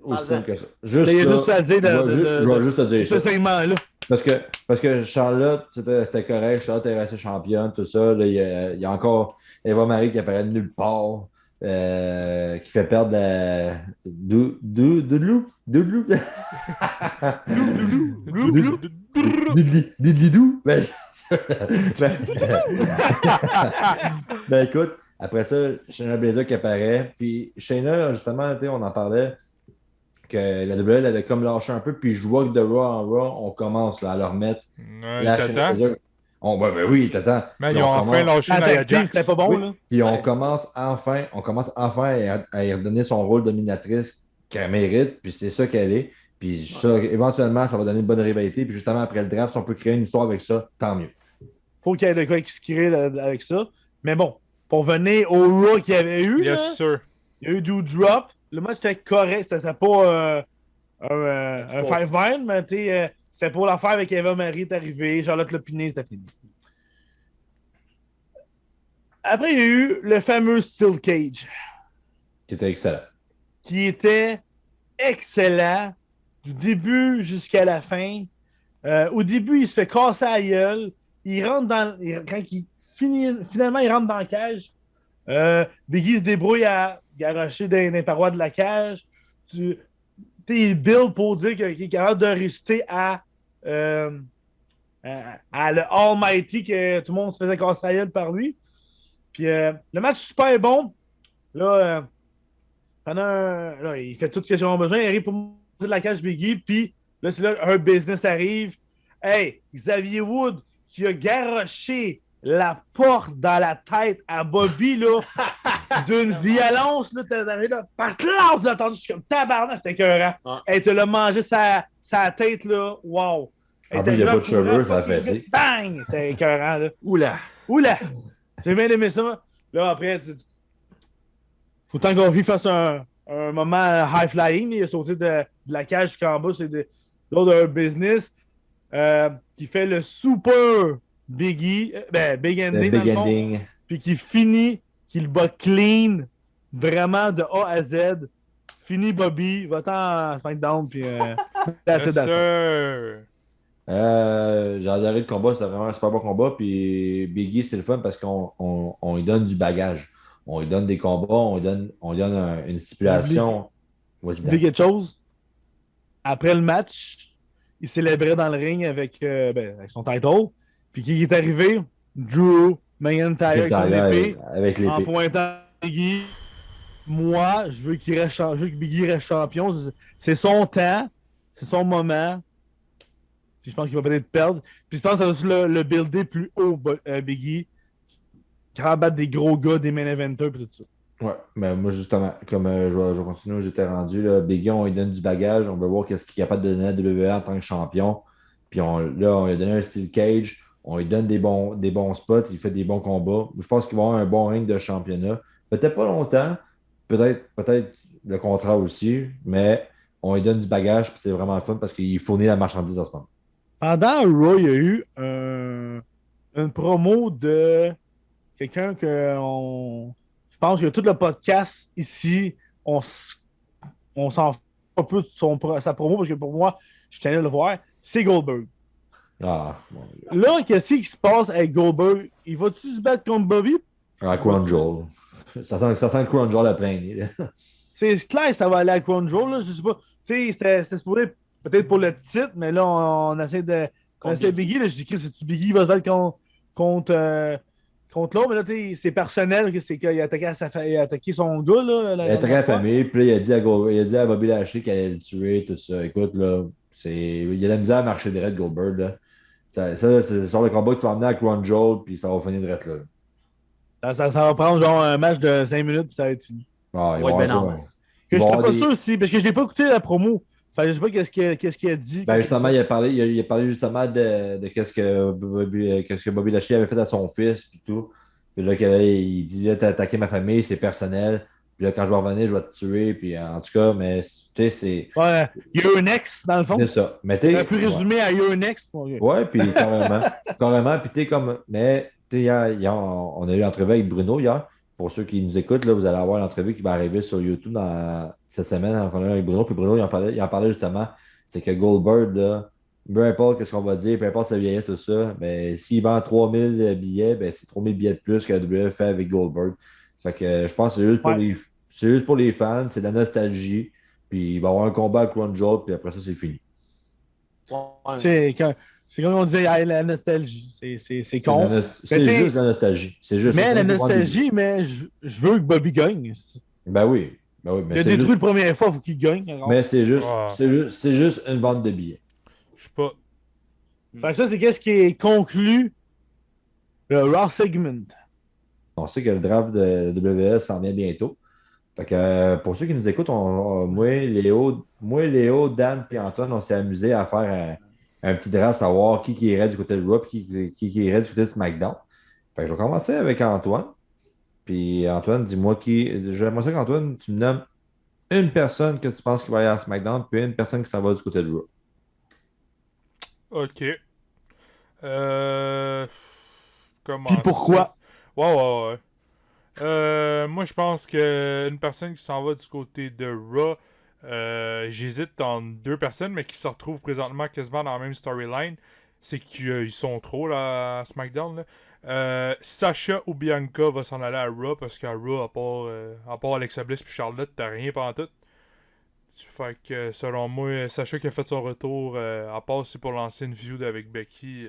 Aussi Ah, simple que ça. Juste Il y a juste ça. à dire Je vais juste te dire ce ça. segment-là. Parce que Charlotte, c'était correct. Charlotte est restée championne, tout ça. Là, il y a encore Eva Marie qui apparaît de nulle part. Qui fait perdre la. Doudlou. Didlidou. Ben, écoute, après ça, Shayna Baszler qui apparaît. Puis Shayna, justement, on en parlait que la WWE avait comme lâché un peu. Puis je vois que de Raw en Raw, on commence là, à leur remettre. ouais, la t'attends. Shayna Baszler. Ben oui, t'attends. Man, Puis ils ont on enfin commence- lâché Nia Team, Jax. c'était pas bon, Oui. là. Puis on commence enfin à y redonner son rôle dominatrice qu'elle mérite, puis c'est ça qu'elle est. Puis ça, éventuellement, ça va donner une bonne rivalité. Puis justement, après le draft, si on peut créer une histoire avec ça, tant mieux. Faut qu'il y ait de quoi qui se crée là, avec ça. Mais bon, pour venir au Raw qu'il y avait eu, là, Yes, sir. il y a eu du drop. Le match était correct. C'était pas un five-man, mais c'était pour l'affaire avec Eva Marie est arrivé, Charlotte Lopiné, c'était fini. Après, il y a eu le fameux Steel Cage. Qui était excellent. Qui était excellent du début jusqu'à la fin. Au début, il se fait casser la gueule. Il rentre dans. Quand finalement, il rentre dans la cage. Biggie se débrouille à garocher dans les parois de la cage. Il build pour dire qu'il est capable de résister à le Almighty, que tout le monde se faisait casser la gueule par lui. Puis le match est super bon. Là, là, il fait tout ce qu'ils ont besoin. Il arrive pour monter de la cage Biggie. Puis là, c'est là un business arrive. Hey, Xavier Wood qui a garoché la porte dans la tête à Bobby, là, d'une violence, là, t'as là, par classe, t'as entendu, je suis comme tabarnak, c'était écœurant. Elle te l'a mangé sa tête, là, wow. En plus, il n'y a pas de cheveux, ça a fait. Bang! C'est écœurant, là. Oula! J'ai bien aimé ça. Là, après, faut tant qu'on fasse un moment high-flying. Il a sauté de la cage jusqu'en bas. C'est l'autre d'un business qui fait le super Biggie, Big Ending. Big Ending. Puis qui finit, qui le bat clean, vraiment de A à Z. Fini Bobby, va-t'en SmackDown. Puis Yes, sir. J'ai adoré le combat, c'était vraiment un super bon combat. Puis Biggie, c'est le fun parce qu'on lui donne du bagage. On lui donne des combats, on lui donne une stipulation. Oublie quelque chose. Après le match, il célébrait dans le ring avec son title. Puis qui est arrivé? Drew McIntyre avec son épée. Avec l'épée. En pointant Biggie. Moi, je veux que Biggie reste champion. C'est son temps. C'est son moment. Puis je pense qu'il va peut-être perdre. Puis je pense que ça va aussi le builder plus haut, Biggie. Qui va battre des gros gars, des main eventers et tout ça. Ouais, mais moi justement, comme je vais continuer où j'étais rendu, là, Biggie, on lui donne du bagage. On veut voir qu'est-ce qu'il est capable de donner à WWE en tant que champion. Puis on lui a donné un Steel Cage. On lui donne des bons spots. Il fait des bons combats. Je pense qu'il va avoir un bon ring de championnat. Peut-être pas longtemps. Peut-être le contrat aussi. Mais on lui donne du bagage. Puis c'est vraiment le fun parce qu'il fournit la marchandise en ce moment. Pendant Raw, il y a eu une promo de quelqu'un que je pense que tout le podcast ici, on s'en fout un peu de sa promo parce que pour moi, je tenais à le voir, c'est Goldberg. Ah, là, qu'est-ce qui se passe avec Goldberg? Il va-tu se battre contre Bobby? À Crown Jewel. Ça sent Crown Jewel à plein nez. C'est clair que ça va aller à Crown Jewel, là, je sais pas. Tu sais, c'était supposé peut-être pour le titre, mais là, on essaie de... C'était Biggie, là, je dis que c'est-tu Biggie va se battre contre l'autre, mais là, c'est personnel, c'est qu'il a attaqué son gars, là. Il a attaqué la famille, puis là, il a dit à Bobby Lashley qu'il allait le tuer, tout ça. Écoute, là, il y a de la misère à marcher direct, Goldberg, là. Ça, c'est sur le combat que tu vas emmener à Crown Jewel, puis ça va finir direct là. Ça va prendre genre un match de 5 minutes, puis ça va être fini. Ah, ouais, ben non. Je suis pas sûr aussi, parce que je n'ai pas écouté la promo. Enfin, je sais pas qu'est-ce qu'il a dit. Ben justement, il a parlé justement de qu'est-ce que Bobby Lashley avait fait à son fils et tout. Puis là, il dit t'as attaqué ma famille, c'est personnel. Puis là, quand je vais revenir, je vais te tuer. Puis en tout cas, mais tu sais, c'est. Ouais, you're next, dans le fond. C'est ça. Mais tu aurais pu résumer à you're next. Ouais, puis carrément. Carrément. Puis t'es comme. Mais tu sais, on a eu l'entrevue avec Bruno hier. Pour ceux qui nous écoutent, là, vous allez avoir l'entrevue qui va arriver sur YouTube cette semaine avec Bruno. Puis Bruno, il en parlait justement. C'est que Goldberg, là, peu importe ce qu'on va dire, peu importe sa vieillesse, tout ça, mais s'il vend 3000 billets, ben, c'est 3000 billets de plus que la WWE fait avec Goldberg. Fait que je pense que c'est juste pour les fans, c'est de la nostalgie. Puis il va y avoir un combat à Crown Jewel, puis après ça, c'est fini. C'est comme on disait, la nostalgie. C'est con. C'est juste la nostalgie. Mais la nostalgie, mais je veux que Bobby gagne. Ben oui. Il a détruit la première fois, il faut qu'il gagne. Mais c'est juste une vente de billets. Je sais pas. Fait que ça, c'est qu'est-ce qui est conclu le Raw segment. On sait que le draft de WS s'en vient bientôt. Fait que pour ceux qui nous écoutent, moi, Léo, Dan et Antoine, on s'est amusé à faire un petit draft, savoir qui irait du côté de Raw et qui irait du côté de SmackDown. Fait que je vais commencer avec Antoine. Puis Antoine, dis-moi qui. J'aimerais ça qu'Antoine, tu me nommes une personne que tu penses qui va aller à SmackDown, puis une personne qui s'en va du côté de Raw. Ok. Comment Puis pourquoi? Ouais. Moi, je pense qu'une personne qui s'en va du côté de Raw, j'hésite entre deux personnes, mais qui se retrouvent présentement quasiment dans la même storyline. C'est qu'ils sont trop là, à SmackDown. Là. Sasha ou Bianca va s'en aller à Raw parce qu'à Raw, à part Alexa Bliss puis Charlotte, t'as rien pendant tout. Fait que selon moi, Sasha qui a fait son retour, à part c'est pour lancer une feud avec Becky,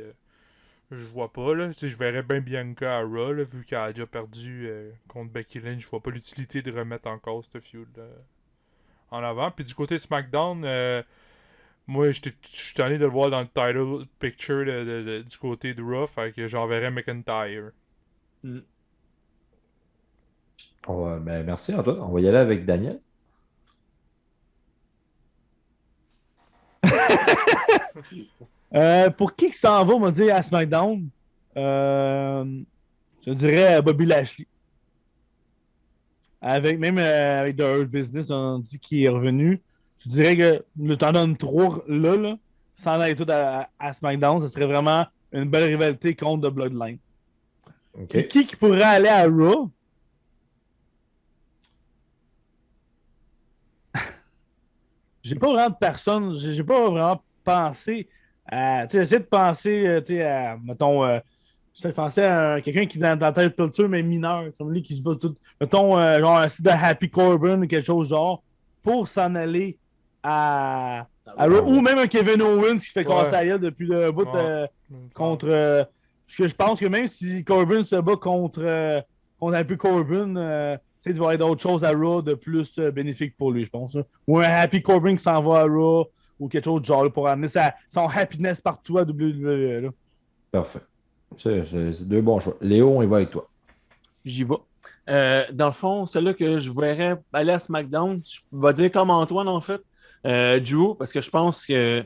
je vois pas, là. Tu sais, je verrais bien Bianca à Raw, là, vu qu'elle a déjà perdu contre Becky Lynch. Je vois pas l'utilité de remettre encore cette feud en avant. Puis du côté SmackDown, moi, je suis tanné de le voir dans le title picture du côté de Raw, fait que j'enverrais McIntyre. Ben, merci Antoine. On va y aller avec Daniel. Pour qui s'en va, on va dire, à SmackDown? Je dirais Bobby Lashley. Même avec The Hurt Business, on dit qu'il est revenu. Je dirais que le temps donne 3 là, sans aller tout à SmackDown, ce serait vraiment une belle rivalité contre The Bloodline. OK. Et qui pourrait aller à Raw? J'ai pas vraiment de personne, j'ai pas vraiment pensé à. Tu sais, j'essaie de penser, tu sais, à, mettons, je pensais à quelqu'un qui est dans la tête culture, mais mineur, comme lui qui se bat tout. Mettons, genre un style de Happy Corbin ou quelque chose genre, pour s'en aller à Raw. Ou même un Kevin Owens qui se fait casser la gueule depuis le bout contre. Parce que je pense que même si Corbin se bat contre Happy Corbin, tu sais, il va y avoir d'autres choses à Raw de plus bénéfiques pour lui, je pense. Hein. Ou un Happy Corbin qui s'en va à Raw ou quelque chose de genre là, pour amener son happiness partout à WWE. Là. Parfait. C'est 2 bons choix. Léo, on y va avec toi. J'y vais. Dans le fond, celle-là que je verrais aller à SmackDown, je vais dire comme Antoine, en fait, Drew, parce que je pense que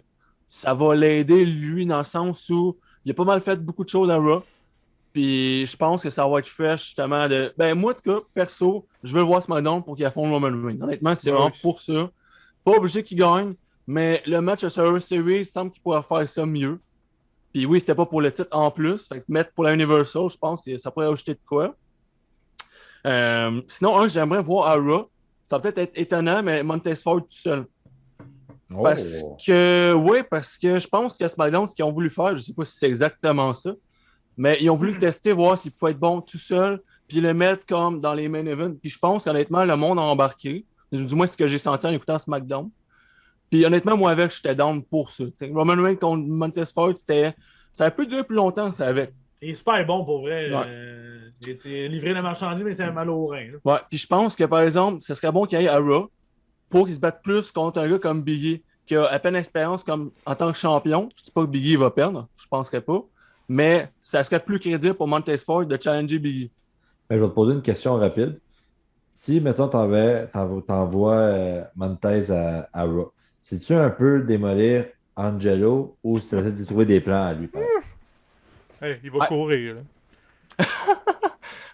ça va l'aider, lui, dans le sens où il a pas mal fait beaucoup de choses à Raw. Puis je pense que ça va être fresh, justement. Ben, moi, en tout cas, perso, je veux le voir SmackDown pour qu'il affronte Roman Reigns. Honnêtement, c'est vraiment pour ça. Pas obligé qu'il gagne, mais le match à Survivor Series semble qu'il pourrait faire ça mieux. Puis oui, c'était pas pour le titre en plus. Fait que mettre pour la Universal, je pense que ça pourrait ajouter de quoi. Sinon, un que j'aimerais voir à Raw, ça va peut-être être étonnant, mais Montez Ford tout seul. Parce que je pense qu'à SmackDown, ce qu'ils ont voulu faire, je sais pas si c'est exactement ça, mais ils ont voulu le tester, voir s'il pouvait être bon tout seul, puis le mettre comme dans les main events. Puis je pense qu'honnêtement, le monde a embarqué. Du moins, c'est ce que j'ai senti en écoutant SmackDown. Puis honnêtement, moi, avec, j'étais down pour ça. T'sais, Roman Reigns contre Montez Ford, ça a pu durer plus longtemps, ça avec. Il est super bon pour vrai. Ouais. Il était livré la marchandise, mais c'est un mal au rein. Là. Ouais, puis je pense que par exemple, ce serait bon qu'il aille à Raw pour qu'il se batte plus contre un gars comme Biggie, qui a à peine d'expérience en tant que champion. Je dis pas que Biggie va perdre, je penserais pas. Mais ça serait plus crédible pour Montez Ford de challenger Biggie. Ben, je vais te poser une question rapide. Si, mettons, t'envoies Montez à Raw, c'est-tu un peu démolir Angelo ou c'est de trouver des plans à lui? Hey, il va courir, là.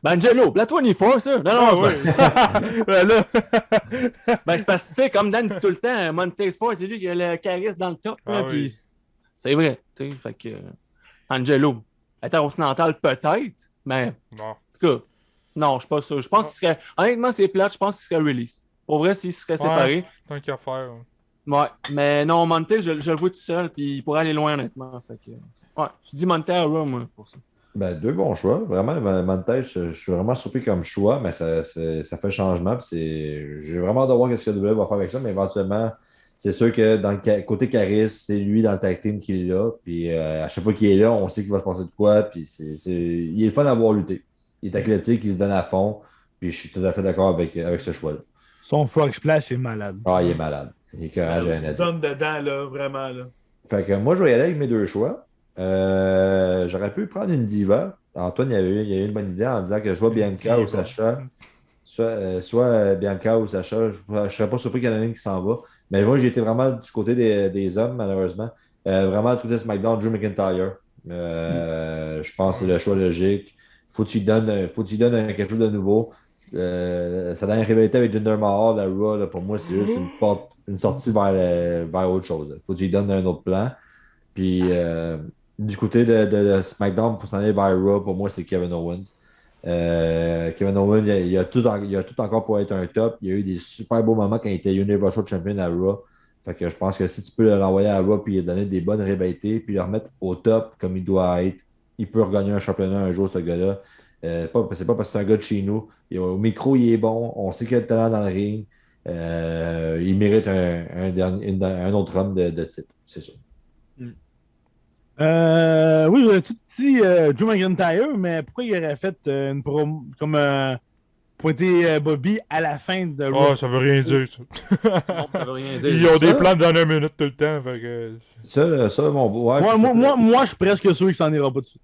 Ben Angelo, la 24, ça. Non, oui. Ben là. Ben c'est parce que, tu sais, comme Dan dit tout le temps, Montez Ford, c'est lui qui a le charisme dans le top. Là, oui. C'est vrai, tu sais, fait que Angelo, intercontinental peut-être, mais Non. en tout cas, non, je suis pas sûr. Je pense qu'il serait, honnêtement, c'est plate, je pense qu'il serait release. Pour vrai, s'il serait séparé. Tant qu'à faire. Ouais, mais non, Montez, je le vois tout seul, puis il pourrait aller loin, honnêtement. Fait que, ouais, je dis Montez à Raw, moi, pour ça. Ben, 2 bons choix. Vraiment, Montez, je suis vraiment surpris comme choix, mais ça fait changement. J'ai vraiment hâte de voir ce que WWE va faire avec ça, mais éventuellement, c'est sûr que dans le côté charisme, c'est lui dans le tag team qui est là. Puis à chaque fois qu'il est là, on sait qu'il va se passer de quoi. Puis il est le fun à voir lutter. Il est athlétique, il se donne à fond. Puis je suis tout à fait d'accord avec ce choix-là. Son frog splash est malade. Ah, il est malade. Il est courageux. Il donne dedans, là, vraiment. Là. Fait que moi, je vais y aller avec mes 2 choix. J'aurais pu prendre une diva. Antoine, il y a eu une bonne idée en disant que soit Bianca ou Sacha. Soit Bianca ou Sacha. Je ne serais pas surpris qu'il y en ait une qui s'en va. Mais moi, j'ai été vraiment du côté des hommes, malheureusement. Vraiment du côté de SmackDown, Drew McIntyre. Je pense que c'est le choix logique. Faut que tu lui donnes quelque chose de nouveau. sa dernière rivalité avec Jinder Mahal, la Raw, là, pour moi, c'est juste une sortie vers autre chose. Il faut que tu lui donnes un autre plan. Puis du côté de SmackDown, pour s'en aller vers Raw, pour moi, c'est Kevin Owens. Kevin Owens, il a tout encore pour être un top. Il y a eu des super beaux moments quand il était Universal Champion à Raw. Fait que je pense que si tu peux l'envoyer à Raw puis lui donner des bonnes rivalités, puis le remettre au top comme il doit être, il peut regagner un championnat un jour, ce gars-là. C'est pas parce que c'est un gars de chez nous. Au micro, il est bon. On sait qu'il a le talent dans le ring. Il mérite un autre homme de titre, c'est sûr. Oui, j'aurais tout dit Drew McIntyre, mais pourquoi il aurait fait une promo comme pointer Bobby à la fin de Raw? Oh, ça veut rien dire, ça. Non, ça veut rien dire. Ils ont des plans de dernière minute tout le temps. Fait que... Ça, Moi, je suis presque sûr qu'il s'en ira pas dessus.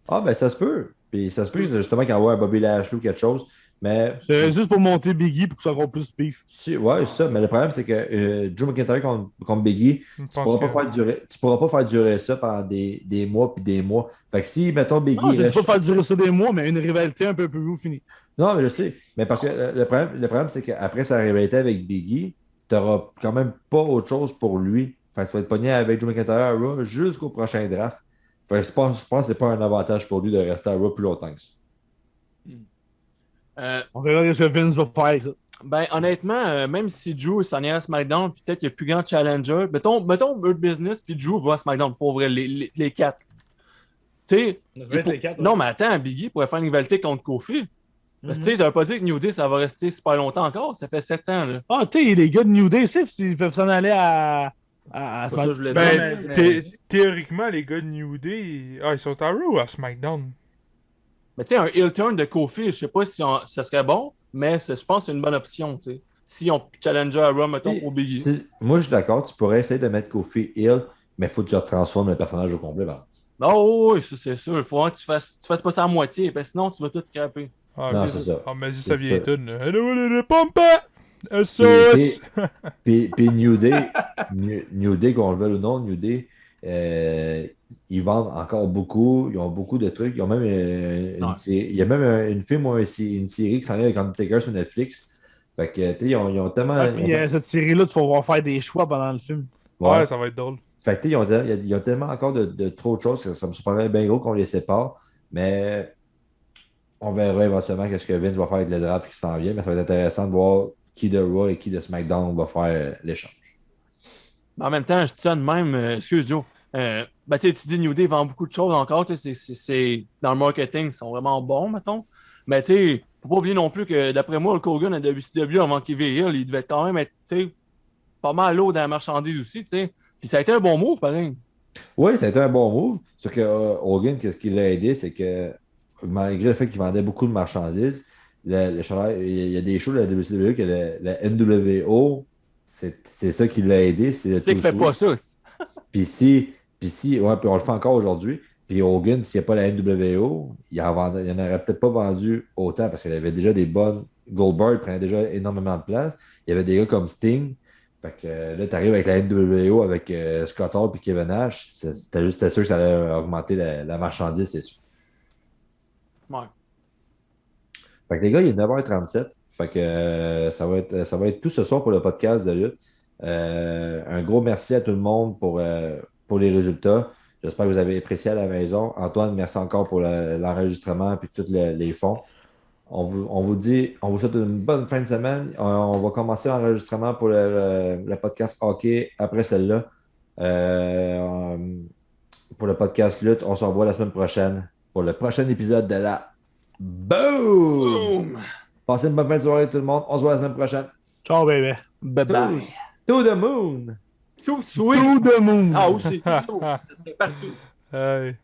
Ah, ben ça se peut. Puis ça se peut justement qu'il y ait un Bobby Lashley ou quelque chose. Mais. C'est juste pour monter Biggie pour que ça soit encore plus beef. Ouais, c'est ça. Mais le problème, c'est que Drew McIntyre contre Biggie, tu pourras pas faire durer ça pendant des mois puis des mois. Fait que si, mettons, Biggie. Non, c'est pas faire durer ça des mois, mais une rivalité un peu plus finie. Non, mais je sais. Mais parce que le problème c'est qu'après sa rivalité avec Biggie, tu n'auras quand même pas autre chose pour lui. Fait que tu vas être pogné avec Drew McIntyre à Raw jusqu'au prochain draft. Fait que je pense que c'est pas un avantage pour lui de rester à Raw plus longtemps que ça. On verra ce que Vince va faire avec ça. Ben, honnêtement, même si Drew s'en est à SmackDown, puis peut-être qu'il y a plus grand challenger, mettons Bird Business, puis Drew va à SmackDown, pour vrai, les quatre. Tu sais, non, mais attends, Biggie pourrait faire une rivalité contre Kofi. Parce que, tu sais, ça veut pas dire que New Day, ça va rester super longtemps encore. Ça fait 7 ans, là. Ah, tu sais, les gars de New Day, ils peuvent s'en aller à C'est pas ça que je voulais Ben, dire. théoriquement, les gars de New Day, ils sont à Raw ou à SmackDown? Mais tu sais, un heel turn de Kofi, je sais pas si ça serait bon, mais je pense que c'est une bonne option, tu sais. Si on challenger à Raw, mettons, pour Biggie. Moi, je suis d'accord, tu pourrais essayer de mettre Kofi heel, mais il faut que tu transformes le personnage au complet. Oh oui, ça c'est sûr. Il faut que tu fasses pas ça à moitié, parce que sinon tu vas tout scraper. Ah, Non, c'est ça. Ah, mais si ça vient tout. Hello, les pompas! SOS! Puis New Day, qu'on le veuille ou non, New Day, ils vendent encore beaucoup. Ils ont beaucoup de trucs. Ils ont même une série. Il y a même une film ou une série qui s'en vient avec Undertaker sur Netflix. Fait que, tu sais, ils ont tellement. Cette série-là, tu vas pouvoir faire des choix pendant le film. Ouais, ça va être drôle. Fait que, tu sais, ils ont tellement encore de trop de choses que ça me surprendrait bien gros qu'on les sépare. Mais on verra éventuellement ce que Vince va faire avec le draft qui s'en vient. Mais ça va être intéressant de voir qui de Raw et qui de SmackDown va faire l'échange. En même temps, je dis ça de même, excuse Joe. Ben, tu dis New Day vend beaucoup de choses encore. C'est dans le marketing, ils sont vraiment bons, mettons. Mais tu sais, faut pas oublier non plus que d'après moi, Hulk Hogan à WCW avant qu'il vieillisse, il devait quand même être pas mal lourd dans la marchandise aussi. T'sais. Puis ça a été un bon move, pareil. Oui, ça a été un bon move. Sauf que Hogan, qu'est-ce qui l'a aidé, c'est que malgré le fait qu'il vendait beaucoup de marchandises, il y a des shows de la WCW que la NWO, c'est ça qui l'a aidé. C'est qu'il fait pas ça. Puis on le fait encore aujourd'hui. Puis Hogan, s'il n'y a pas la NWO, il n'en aurait peut-être pas vendu autant parce qu'il avait déjà des bonnes. Goldberg prenait déjà énormément de place. Il y avait des gars comme Sting. Fait que là, tu arrives avec la NWO, avec Scott Hall et Kevin Nash. C'était sûr que ça allait augmenter la marchandise, c'est sûr. Ouais. Fait que les gars, il est 9h37. Fait que ça va être tout ce soir pour le podcast de lutte. Un gros merci à tout le monde pour les résultats. J'espère que vous avez apprécié à la maison. Antoine, merci encore pour l'enregistrement et tous les fonds. On vous souhaite une bonne fin de semaine. On va commencer l'enregistrement pour le podcast hockey après celle-là. Pour le podcast lutte, on se revoit la semaine prochaine pour le prochain épisode de la Boom! Passez une bonne fin de soirée tout le monde. On se voit la semaine prochaine. Ciao, baby. Bye-bye. To the moon! Too sweet! To the moon! Ah, aussi. Partout. Hey.